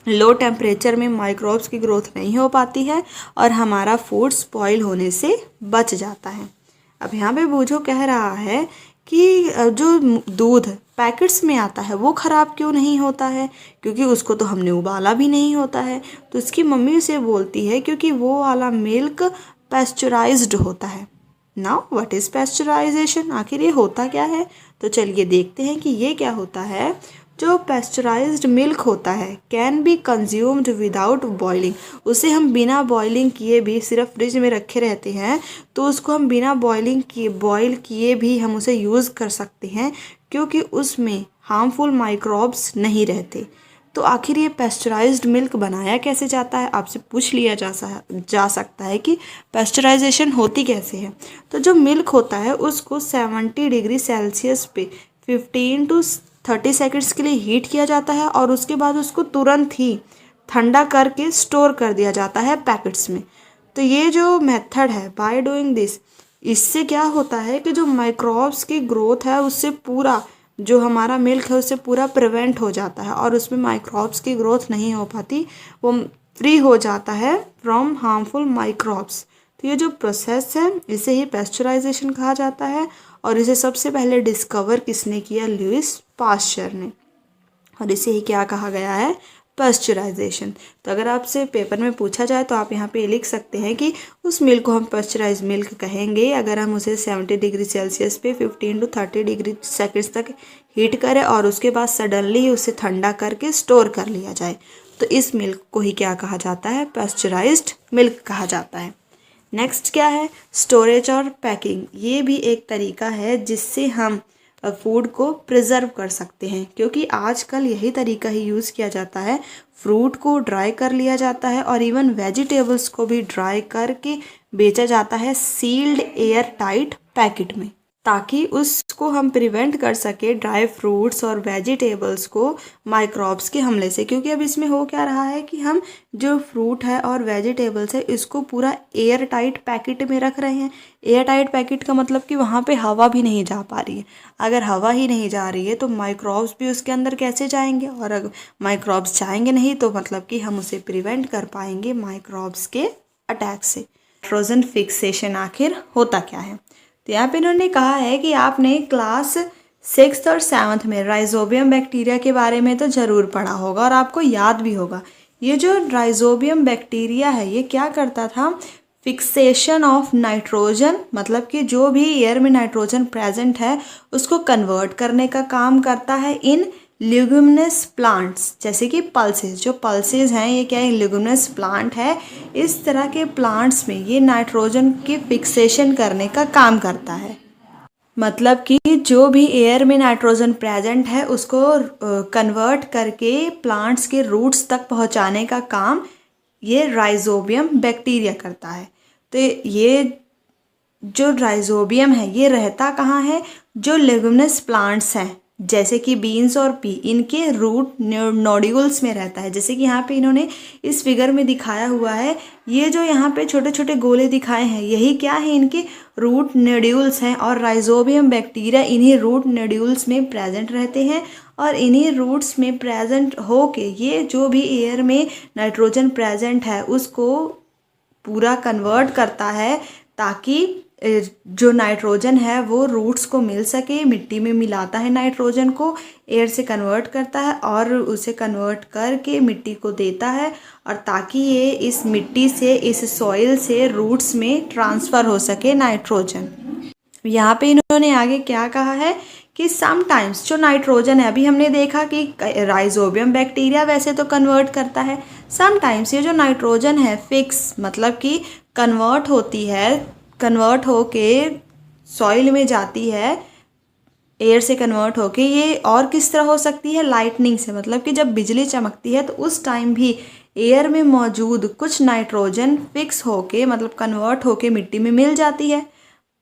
लो टेम्परेचर में माइक्रोब्स की ग्रोथ नहीं हो पाती है और हमारा फूड स्पॉइल होने से बच जाता है। अब यहाँ पे बूझो कह रहा है कि जो दूध पैकेट्स में आता है वो ख़राब क्यों नहीं होता है, क्योंकि उसको तो हमने उबाला भी नहीं होता है। तो उसकी मम्मी उसे बोलती है क्योंकि वो वाला मिल्क पैस्चराइज्ड होता है। नाउ व्हाट इज़ पैस्चराइजेशन, आखिर ये होता क्या है? तो चलिए देखते हैं कि ये क्या होता है। जो पैस्चराइज्ड मिल्क होता है can be consumed without boiling, उसे हम बिना बॉइलिंग किए भी, सिर्फ फ्रिज में रखे रहते हैं तो उसको हम बिना बॉइल किए भी हम उसे यूज़ कर सकते हैं, क्योंकि उसमें हार्मफुल माइक्रोब्स नहीं रहते। तो आखिर ये पैस्चराइज्ड मिल्क बनाया कैसे जाता है, आपसे पूछ लिया जा सकता है कि पैस्चराइजेशन होती कैसे है। तो जो मिल्क होता है उसको 70 डिग्री सेल्सियस पे 15 to 30 सेकेंड्स के लिए हीट किया जाता है और उसके बाद उसको तुरंत ही ठंडा करके स्टोर कर दिया जाता है पैकेट्स में। तो ये जो मेथड है, बाय डूइंग दिस, इससे क्या होता है कि जो माइक्रोब्स की ग्रोथ है उससे पूरा, जो हमारा मिल्क है उससे पूरा प्रिवेंट हो जाता है और उसमें माइक्रोब्स की ग्रोथ नहीं हो पाती, वो फ्री हो जाता है फ्रॉम हार्मफुल माइक्रोब्स। तो ये जो प्रोसेस है इसे ही पैस्चराइजेशन कहा जाता है और इसे सबसे पहले डिस्कवर किसने किया? लुईस पास्चर ने। और इसे ही क्या कहा गया है? पैस्चराइजेशन। तो अगर आपसे पेपर में पूछा जाए तो आप यहाँ पे लिख सकते हैं कि उस मिल्क को हम पैस्चराइज मिल्क कहेंगे अगर हम उसे 70 डिग्री सेल्सियस पे 15 to 30 डिग्री सेकेंड्स तक हीट करें और उसके बाद सडनली उसे ठंडा करके स्टोर कर लिया जाए। तो इस मिल्क को ही क्या कहा जाता है? पैस्चराइज्ड मिल्क कहा जाता है। नेक्स्ट क्या है? स्टोरेज और पैकिंग। ये भी एक तरीका है जिससे हम फूड को प्रिजर्व कर सकते हैं, क्योंकि आजकल यही तरीका ही यूज़ किया जाता है। फ्रूट को ड्राई कर लिया जाता है और इवन वेजिटेबल्स को भी ड्राई करके बेचा जाता है सील्ड एयर टाइट पैकेट में, ताकि उसको हम प्रिवेंट कर सके ड्राई फ्रूट्स और वेजिटेबल्स को माइक्रोब्स के हमले से। क्योंकि अब इसमें हो क्या रहा है कि हम जो फ्रूट है और वेजिटेबल्स है इसको पूरा एयर टाइट पैकेट में रख रहे हैं। एयर टाइट पैकेट का मतलब कि वहाँ पे हवा भी नहीं जा पा रही है। अगर हवा ही नहीं जा रही है तो माइक्रोब्स भी उसके अंदर कैसे जाएंगे, और अगर माइक्रोब्स जाएंगे नहीं तो मतलब कि हम उसे प्रिवेंट कर पाएंगे माइक्रोब्स के अटैक से। नाइट्रोजन फिक्सेशन आखिर होता क्या है? तो यहाँ पे इन्होंने कहा है कि आपने क्लास 6th और 7th में राइजोबियम बैक्टीरिया के बारे में तो ज़रूर पढ़ा होगा और आपको याद भी होगा। ये जो राइजोबियम बैक्टीरिया है ये क्या करता था? फिक्सेशन ऑफ नाइट्रोजन, मतलब कि जो भी एयर में नाइट्रोजन प्रेजेंट है उसको कन्वर्ट करने का काम करता है इन ल्यूमिनस प्लांट्स, जैसे कि पल्सेस। जो पल्सेस हैं ये क्या है? ल्यूमिनस प्लांट है। इस तरह के प्लांट्स में ये नाइट्रोजन की फिक्सेशन करने का काम करता है, मतलब कि जो भी एयर में नाइट्रोजन प्रेजेंट है उसको कन्वर्ट करके प्लांट्स के रूट्स तक पहुंचाने का काम ये राइजोबियम बैक्टीरिया करता है। तो ये जो राइजोबियम है ये रहता कहाँ है? जो लेगुमिनस प्लांट्स हैं जैसे कि बीन्स और पी, इनके रूट नोड्यूल्स में रहता है। जैसे कि यहाँ पे इन्होंने इस फिगर में दिखाया हुआ है, ये जो यहाँ पे छोटे छोटे गोले दिखाए हैं यही क्या है? इनके रूट नोड्यूल्स हैं और राइजोबियम बैक्टीरिया इन्हीं रूट नोड्यूल्स में प्रेजेंट रहते हैं और इन्हीं रूट्स में प्रेजेंट होके ये जो भी एयर में नाइट्रोजन प्रेजेंट है उसको पूरा कन्वर्ट करता है, ताकि जो नाइट्रोजन है वो रूट्स को मिल सके। मिट्टी में मिलाता है नाइट्रोजन को, एयर से कन्वर्ट करता है और उसे कन्वर्ट करके मिट्टी को देता है, और ताकि ये इस मिट्टी से, इस सॉइल से रूट्स में ट्रांसफ़र हो सके नाइट्रोजन। यहाँ पे इन्होंने आगे क्या कहा है कि समटाइम्स जो नाइट्रोजन है, अभी हमने देखा कि राइजोबियम बैक्टीरिया वैसे तो कन्वर्ट करता है, समटाइम्स ये जो नाइट्रोजन है फिक्स मतलब कि कन्वर्ट होती है, कन्वर्ट होके सॉइल में जाती है, एयर से कन्वर्ट होके। ये और किस तरह हो सकती है, लाइटनिंग से, मतलब कि जब बिजली चमकती है तो उस टाइम भी एयर में मौजूद कुछ नाइट्रोजन फिक्स होके मतलब कन्वर्ट होके मिट्टी में मिल जाती है।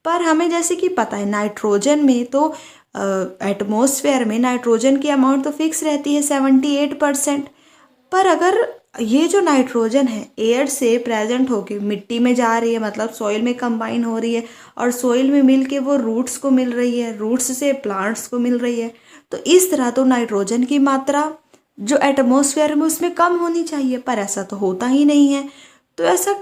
पर हमें जैसे कि पता है नाइट्रोजन में तो एटमॉस्फेयर में नाइट्रोजन की अमाउंट तो फिक्स रहती है 78%। पर अगर ये जो नाइट्रोजन है एयर से प्रेजेंट होके मिट्टी में जा रही है, मतलब सॉइल में कंबाइन हो रही है और सॉइल में मिल के वो रूट्स को मिल रही है, रूट्स से प्लांट्स को मिल रही है, तो इस तरह तो नाइट्रोजन की मात्रा जो एटमॉस्फेयर में उसमें कम होनी चाहिए, पर ऐसा तो होता ही नहीं है। तो ऐसा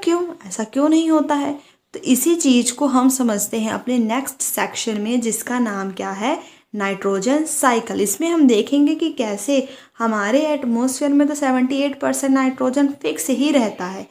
क्यों नहीं होता है? तो इसी चीज़ को हम समझते हैं अपने नेक्स्ट सेक्शन में, जिसका नाम क्या है, नाइट्रोजन साइकिल। इसमें हम देखेंगे कि कैसे हमारे एटमॉस्फेयर में तो 78% नाइट्रोजन फिक्स ही रहता है,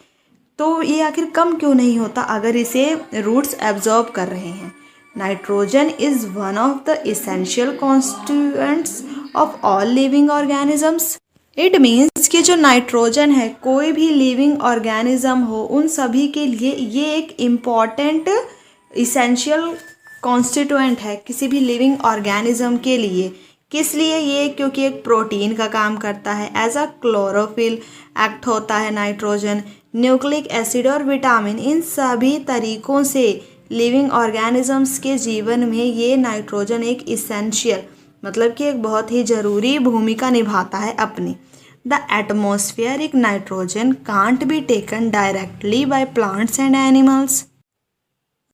तो ये आखिर कम क्यों नहीं होता अगर इसे रूट्स एब्जॉर्ब कर रहे हैं। Nitrogen is one of the essential constituents of all living organisms. It means कि जो नाइट्रोजन है कोई भी लिविंग ऑर्गेनिज्म हो उन सभी के लिए ये एक इम्पॉर्टेंट इसेंशियल कॉन्स्टिट्यूएंट है, किसी भी लिविंग ऑर्गेनिज्म के लिए। किस लिए ये? क्योंकि एक प्रोटीन का काम करता है, एज अ क्लोरोफिल एक्ट होता है नाइट्रोजन, न्यूक्लिक एसिड और विटामिन, इन सभी तरीकों से लिविंग ऑर्गेनिजम्स के जीवन में ये नाइट्रोजन एक इसेंशियल मतलब कि एक बहुत ही ज़रूरी भूमिका निभाता है अपनी। The atmospheric nitrogen can't be taken directly by plants and animals.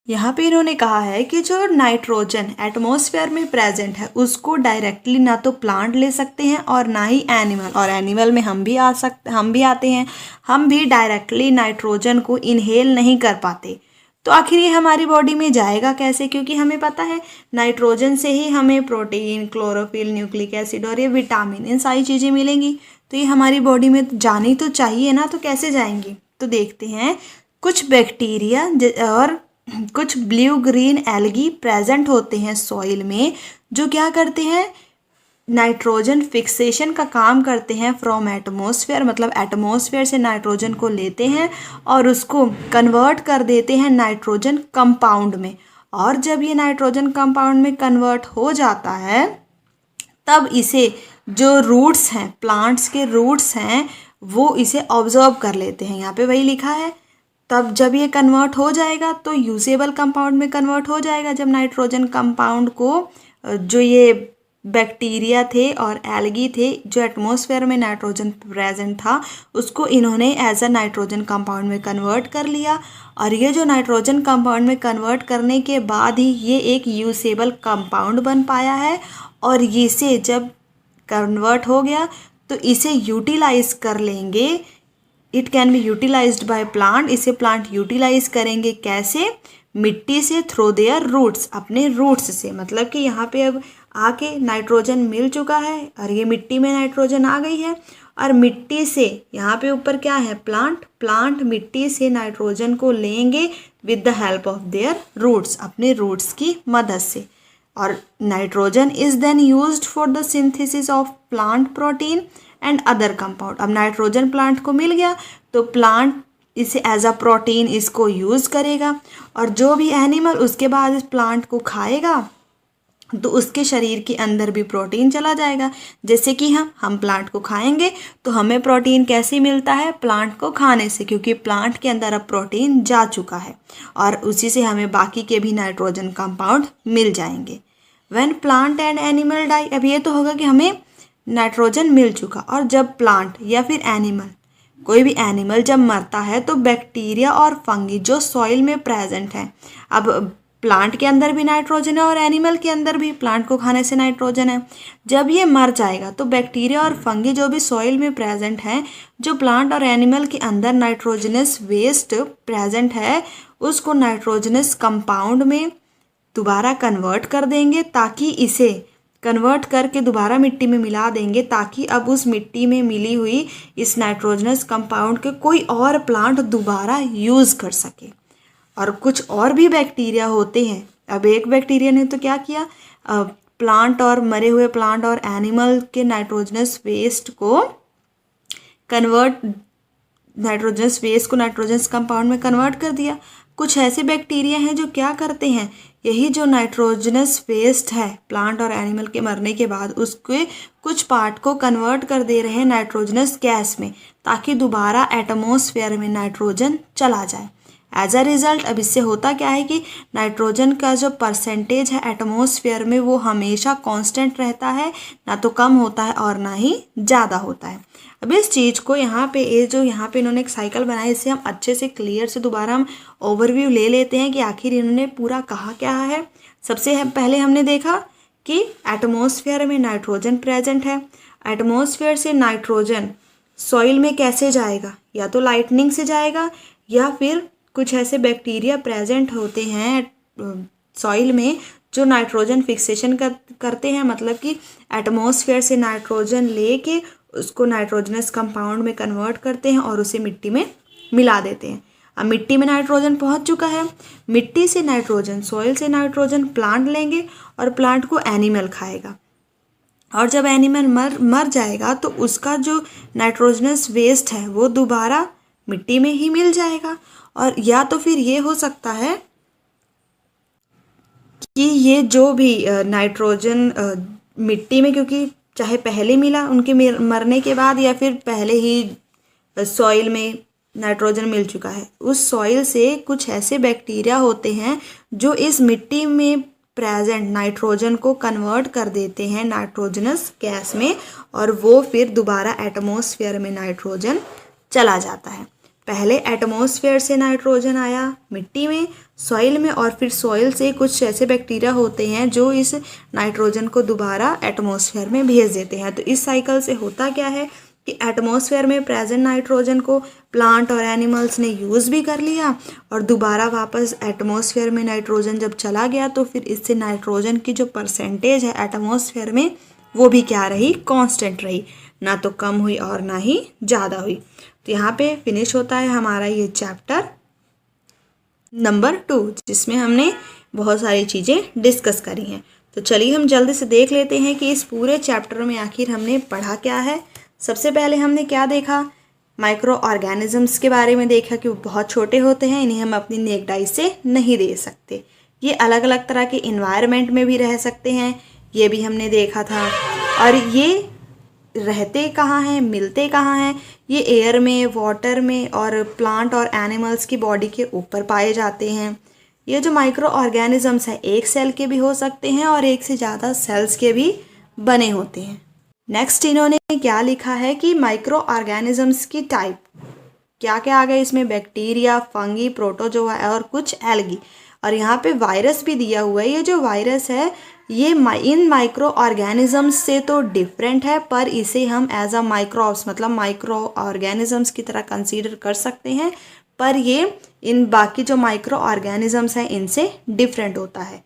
यहाँ पे इन्होंने कहा है कि जो नाइट्रोजन एटमॉस्फेयर में प्रेजेंट है उसको डायरेक्टली ना तो प्लांट ले सकते हैं और ना ही एनिमल, और एनिमल में हम भी आते हैं, हम भी डायरेक्टली नाइट्रोजन को इनहेल नहीं कर पाते। तो आखिर ये हमारी बॉडी में जाएगा कैसे? क्योंकि हमें पता है नाइट्रोजन से ही हमें प्रोटीन, क्लोरोफिल, न्यूक्लिक एसिड और ये विटामिन, इन सारी चीज़ें मिलेंगी, तो ये हमारी बॉडी में जानी तो चाहिए ना, तो कैसे जाएंगी? तो देखते हैं, कुछ बैक्टीरिया और कुछ ब्लू ग्रीन एल्गी प्रेजेंट होते हैं सॉइल में, जो क्या करते हैं, नाइट्रोजन फिक्सेशन का काम करते हैं फ्रॉम एटमॉस्फेयर, मतलब एटमॉस्फेयर से नाइट्रोजन को लेते हैं और उसको कन्वर्ट कर देते हैं नाइट्रोजन कंपाउंड में। और जब ये नाइट्रोजन कंपाउंड में कन्वर्ट हो जाता है तब इसे जो रूट्स हैं, प्लांट्स के रूट्स हैं, वो इसे ऑब्जर्व कर लेते हैं। यहाँ पे वही लिखा है, तब जब ये कन्वर्ट हो जाएगा तो यूजेबल कंपाउंड में कन्वर्ट हो जाएगा। जब नाइट्रोजन कंपाउंड को जो ये बैक्टीरिया थे और एल्गी थे, जो एटमॉस्फेयर में नाइट्रोजन प्रेजेंट था, उसको इन्होंने एज अ नाइट्रोजन कंपाउंड में कन्वर्ट कर लिया। और ये जो नाइट्रोजन कंपाउंड में कन्वर्ट करने के बाद ही ये एक यूजेबल कंपाउंड बन पाया है, और इसे जब कन्वर्ट हो गया तो इसे यूटिलाइज कर लेंगे। It can be utilised by plant, इसे प्लांट यूटिलाइज करेंगे कैसे? मिट्टी से, थ्रू देयर रूट्स, अपने रूट्स से। मतलब कि यहाँ पे अब आके नाइट्रोजन मिल चुका है और ये मिट्टी में नाइट्रोजन आ गई है, और मिट्टी से यहाँ पे ऊपर क्या है, प्लांट मिट्टी से नाइट्रोजन को लेंगे with the help of their roots, अपने रूट्स की मदद से। और nitrogen is then used for the synthesis of plant protein and other compound. अब नाइट्रोजन प्लांट को मिल गया तो प्लांट इसे एज अ प्रोटीन इसको यूज़ करेगा, और जो भी एनिमल उसके बाद इस प्लांट को खाएगा तो उसके शरीर के अंदर भी प्रोटीन चला जाएगा। जैसे कि हम प्लांट को खाएंगे तो हमें प्रोटीन कैसे मिलता है? प्लांट को खाने से, क्योंकि प्लांट के अंदर अब प्रोटीन जा चुका है और उसी से हमें बाकी के भी नाइट्रोजन कंपाउंड मिल जाएंगे। When plant and animal die, अब ये तो होगा कि हमें नाइट्रोजन मिल चुका, और जब प्लांट या फिर एनिमल, कोई भी एनिमल जब मरता है तो बैक्टीरिया और फंगी जो सॉइल में प्रेजेंट हैं, अब प्लांट के अंदर भी नाइट्रोजन है और एनिमल के अंदर भी, प्लांट को खाने से नाइट्रोजन है, जब ये मर जाएगा तो बैक्टीरिया और फंगी जो भी सॉइल में प्रेजेंट हैं, जो प्लांट और एनिमल के अंदर नाइट्रोजनस वेस्ट प्रेजेंट है, उसको नाइट्रोजनस कंपाउंड में दोबारा कन्वर्ट कर देंगे, ताकि इसे कन्वर्ट करके दोबारा मिट्टी में मिला देंगे, ताकि अब उस मिट्टी में मिली हुई इस नाइट्रोजनस कंपाउंड के कोई और प्लांट दोबारा यूज़ कर सके। और कुछ और भी बैक्टीरिया होते हैं। अब एक बैक्टीरिया ने तो क्या किया, प्लांट और मरे हुए प्लांट और एनिमल के नाइट्रोजनस वेस्ट को नाइट्रोजनस कंपाउंड में कन्वर्ट कर दिया। कुछ ऐसे बैक्टीरिया हैं जो क्या करते हैं, यही जो नाइट्रोजनस वेस्ट है प्लांट और एनिमल के मरने के बाद, उसके कुछ पार्ट को कन्वर्ट कर दे रहे हैं नाइट्रोजनस गैस में, ताकि दोबारा एटमॉस्फेयर में नाइट्रोजन चला जाए। एज अ रिज़ल्ट अब इससे होता क्या है कि नाइट्रोजन का जो परसेंटेज है एटमॉस्फेयर में वो हमेशा कांस्टेंट रहता है, ना तो कम होता है और ना ही ज़्यादा होता है। अब इस चीज़ को यहाँ पे यहाँ पे इन्होंने एक साइकिल बनाई, इससे हम अच्छे से क्लियर से दोबारा हम ओवरव्यू ले लेते हैं कि आखिर इन्होंने पूरा कहा क्या है। सबसे पहले हमने देखा कि एटमॉस्फेयर में नाइट्रोजन प्रेजेंट है। एटमॉस्फेयर से नाइट्रोजन सॉइल में कैसे जाएगा, या तो लाइटनिंग से जाएगा या फिर कुछ ऐसे बैक्टीरिया प्रेजेंट होते हैं सॉइल में जो नाइट्रोजन फिक्सेशन करते हैं, मतलब कि एटमॉस्फेयर से नाइट्रोजन लेके उसको नाइट्रोजनस कंपाउंड में कन्वर्ट करते हैं और उसे मिट्टी में मिला देते हैं। अब मिट्टी में नाइट्रोजन पहुंच चुका है, मिट्टी से नाइट्रोजन, सॉइल से नाइट्रोजन प्लांट लेंगे और प्लांट को एनिमल खाएगा, और जब एनिमल मर जाएगा तो उसका जो नाइट्रोजनस वेस्ट है वो दोबारा मिट्टी में ही मिल जाएगा। और या तो फिर ये हो सकता है कि ये जो भी नाइट्रोजन मिट्टी में, क्योंकि चाहे पहले मिला उनके मरने के बाद या फिर पहले ही सॉइल में नाइट्रोजन मिल चुका है, उस सॉइल से कुछ ऐसे बैक्टीरिया होते हैं जो इस मिट्टी में प्रेजेंट नाइट्रोजन को कन्वर्ट कर देते हैं नाइट्रोजनस गैस में, और वो फिर दोबारा एटमॉस्फेयर में नाइट्रोजन चला जाता है। पहले एटमॉस्फेयर से नाइट्रोजन आया मिट्टी में, सॉइल में, और फिर सॉइल से कुछ ऐसे बैक्टीरिया होते हैं जो इस नाइट्रोजन को दोबारा एटमॉस्फेयर में भेज देते हैं। तो इस साइकिल से होता क्या है कि एटमॉस्फेयर में प्रेजेंट नाइट्रोजन को प्लांट और एनिमल्स ने यूज़ भी कर लिया, और दोबारा वापस एटमॉस्फेयर में नाइट्रोजन जब चला गया तो फिर इससे नाइट्रोजन की जो परसेंटेज है एटमॉस्फेयर में वो भी क्या रही, कांस्टेंट रही, ना तो कम हुई और ना ही ज़्यादा हुई। तो यहाँ पे फिनिश होता है हमारा ये चैप्टर नंबर 2, जिसमें हमने बहुत सारी चीज़ें डिस्कस करी हैं। तो चलिए हम जल्दी से देख लेते हैं कि इस पूरे चैप्टर में आखिर हमने पढ़ा क्या है। सबसे पहले हमने क्या देखा, माइक्रो ऑर्गेनिजम्स के बारे में देखा कि वो बहुत छोटे होते हैं, इन्हें हम अपनी नेक्ड आई से नहीं देख सकते, ये अलग अलग तरह के इन्वायरमेंट में भी रह सकते हैं, ये भी हमने देखा था। और ये रहते कहाँ हैं, मिलते कहाँ हैं, ये एयर में, वाटर में और प्लांट और एनिमल्स की बॉडी के ऊपर पाए जाते हैं। ये जो माइक्रो ऑर्गेनिजम्स हैं एक सेल के भी हो सकते हैं और एक से ज़्यादा सेल्स के भी बने होते हैं। नेक्स्ट इन्होंने क्या लिखा है कि माइक्रो ऑर्गेनिजम्स की टाइप क्या क्या आ गए इसमें, बैक्टीरिया, फंगी, प्रोटोजोआ और कुछ एल्गी, और यहाँ पे वायरस भी दिया हुआ है। ये जो वायरस है ये इन माइक्रो ऑर्गेनिजम्स से तो डिफरेंट है, पर इसे हम एज अ माइक्रोब्स मतलब माइक्रो ऑर्गेनिजम्स की तरह कंसीडर कर सकते हैं, पर ये इन बाकी जो माइक्रो ऑर्गेनिजम्स हैं इनसे डिफरेंट होता है।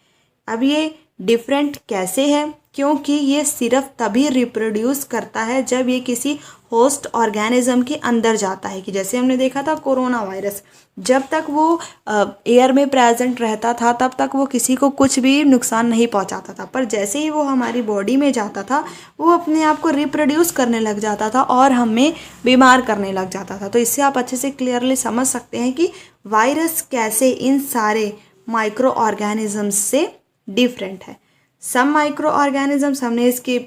अब ये डिफरेंट कैसे है, क्योंकि ये सिर्फ तभी रिप्रोड्यूस करता है जब ये किसी होस्ट ऑर्गेनिज्म के अंदर जाता है, कि जैसे हमने देखा था कोरोना वायरस, जब तक वो एयर में प्रेजेंट रहता था तब तक वो किसी को कुछ भी नुकसान नहीं पहुंचाता था, पर जैसे ही वो हमारी बॉडी में जाता था वो अपने आप को रिप्रोड्यूस करने लग जाता था और हमें बीमार करने लग जाता था। तो इससे आप अच्छे से क्लियरली समझ सकते हैं कि वायरस कैसे इन सारे माइक्रो ऑर्गेनिजम्स से डिफरेंट है। सम माइक्रो ऑर्गेनिजम्स हमने इसके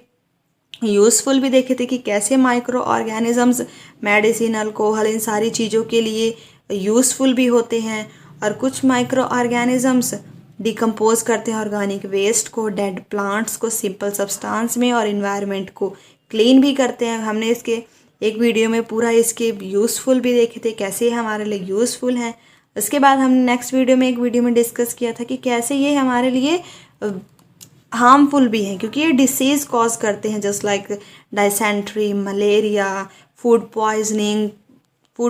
यूज़फुल भी देखे थे कि कैसे माइक्रो ऑर्गेनिजम्स मेडिसिनल, कोहल, इन सारी चीज़ों के लिए यूज़फुल भी होते हैं, और कुछ माइक्रो ऑर्गेनिजम्स डिकम्पोज करते हैं ऑर्गेनिक वेस्ट को, डेड प्लांट्स को सिंपल सब्सटेंस में, और इन्वायरमेंट को क्लीन भी करते हैं। हमने इसके एक वीडियो में पूरा इसके यूज़फुल भी देखे थे कैसे हमारे लिए यूज़फुल हैं। उसके बाद हमने नेक्स्ट वीडियो में एक वीडियो में डिस्कस किया था कि कैसे ये हमारे लिए हार्मफुल भी हैं, क्योंकि ये डिसीज़ कॉज करते हैं, just like dysentery, malaria, food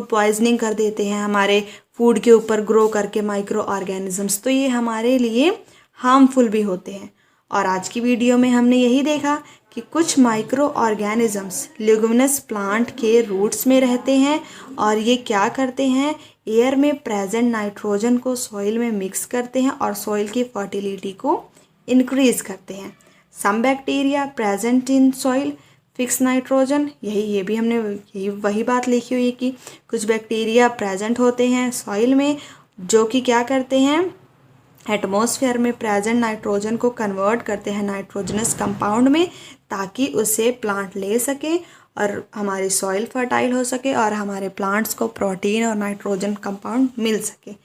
poisoning कर देते हैं हमारे फूड के ऊपर ग्रो करके माइक्रो ऑर्गेनिजम्स, तो ये हमारे लिए हार्मफुल भी होते हैं। और आज की वीडियो में हमने यही देखा कि कुछ माइक्रो ऑर्गेनिजम्स ल्यूमिनस प्लांट के रूट्स में रहते हैं, और ये क्या करते हैं, एयर में प्रेजेंट नाइट्रोजन को सॉइल में मिक्स करते हैं और सॉइल की फर्टिलिटी को इंक्रीज़ करते हैं। Some bacteria present in soil fix nitrogen, ये भी हमने वही बात लिखी हुई है कि कुछ बैक्टीरिया प्रेजेंट होते हैं सॉइल में जो कि क्या करते हैं, एटमॉस्फेयर में प्रेजेंट नाइट्रोजन को कन्वर्ट करते हैं नाइट्रोजनस कंपाउंड में, ताकि उसे प्लांट ले सके और हमारी सॉइल फर्टाइल हो सके और हमारे प्लांट्स को प्रोटीन और नाइट्रोजन कंपाउंड मिल सके।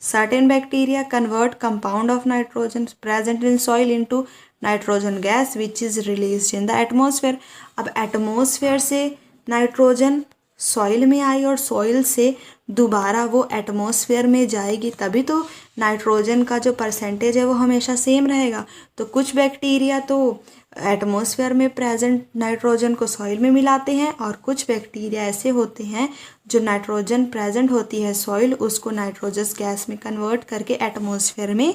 Certain bacteria convert compound of nitrogen present in soil into nitrogen gas which is released in the atmosphere. अब एटमॉस्फेयर से नाइट्रोजन सॉइल में आई और सॉइल से दोबारा वो एटमॉस्फेयर में जाएगी, तभी तो नाइट्रोजन का जो परसेंटेज है वो हमेशा सेम रहेगा। तो कुछ बैक्टीरिया तो एटमॉस्फेयर में प्रेजेंट नाइट्रोजन को सॉइल में मिलाते हैं और कुछ बैक्टीरिया ऐसे होते हैं जो नाइट्रोजन प्रेजेंट होती है सॉइल उसको नाइट्रोजस गैस में कन्वर्ट करके एटमॉस्फेयर में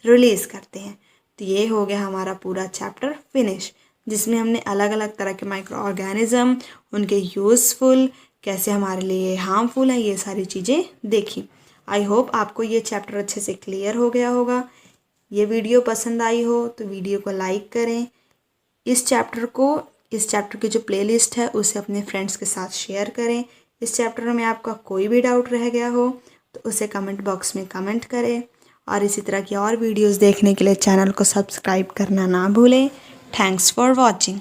रिलीज़ करते हैं। तो ये हो गया हमारा पूरा चैप्टर फिनिश, जिसमें हमने अलग अलग तरह के माइक्रो ऑर्गेनिज्म, उनके यूज़फुल, कैसे हमारे लिए हार्मफुल है, ये सारी चीज़ें देखी। आई होप आपको ये चैप्टर अच्छे से क्लियर हो गया होगा। ये वीडियो पसंद आई हो तो वीडियो को लाइक करें। इस चैप्टर की जो प्लेलिस्ट है उसे अपने फ्रेंड्स के साथ शेयर करें। इस चैप्टर में आपका कोई भी डाउट रह गया हो तो उसे कमेंट बॉक्स में कमेंट करें और इसी तरह की और वीडियोस देखने के लिए चैनल को सब्सक्राइब करना ना भूलें। Thanks for watching.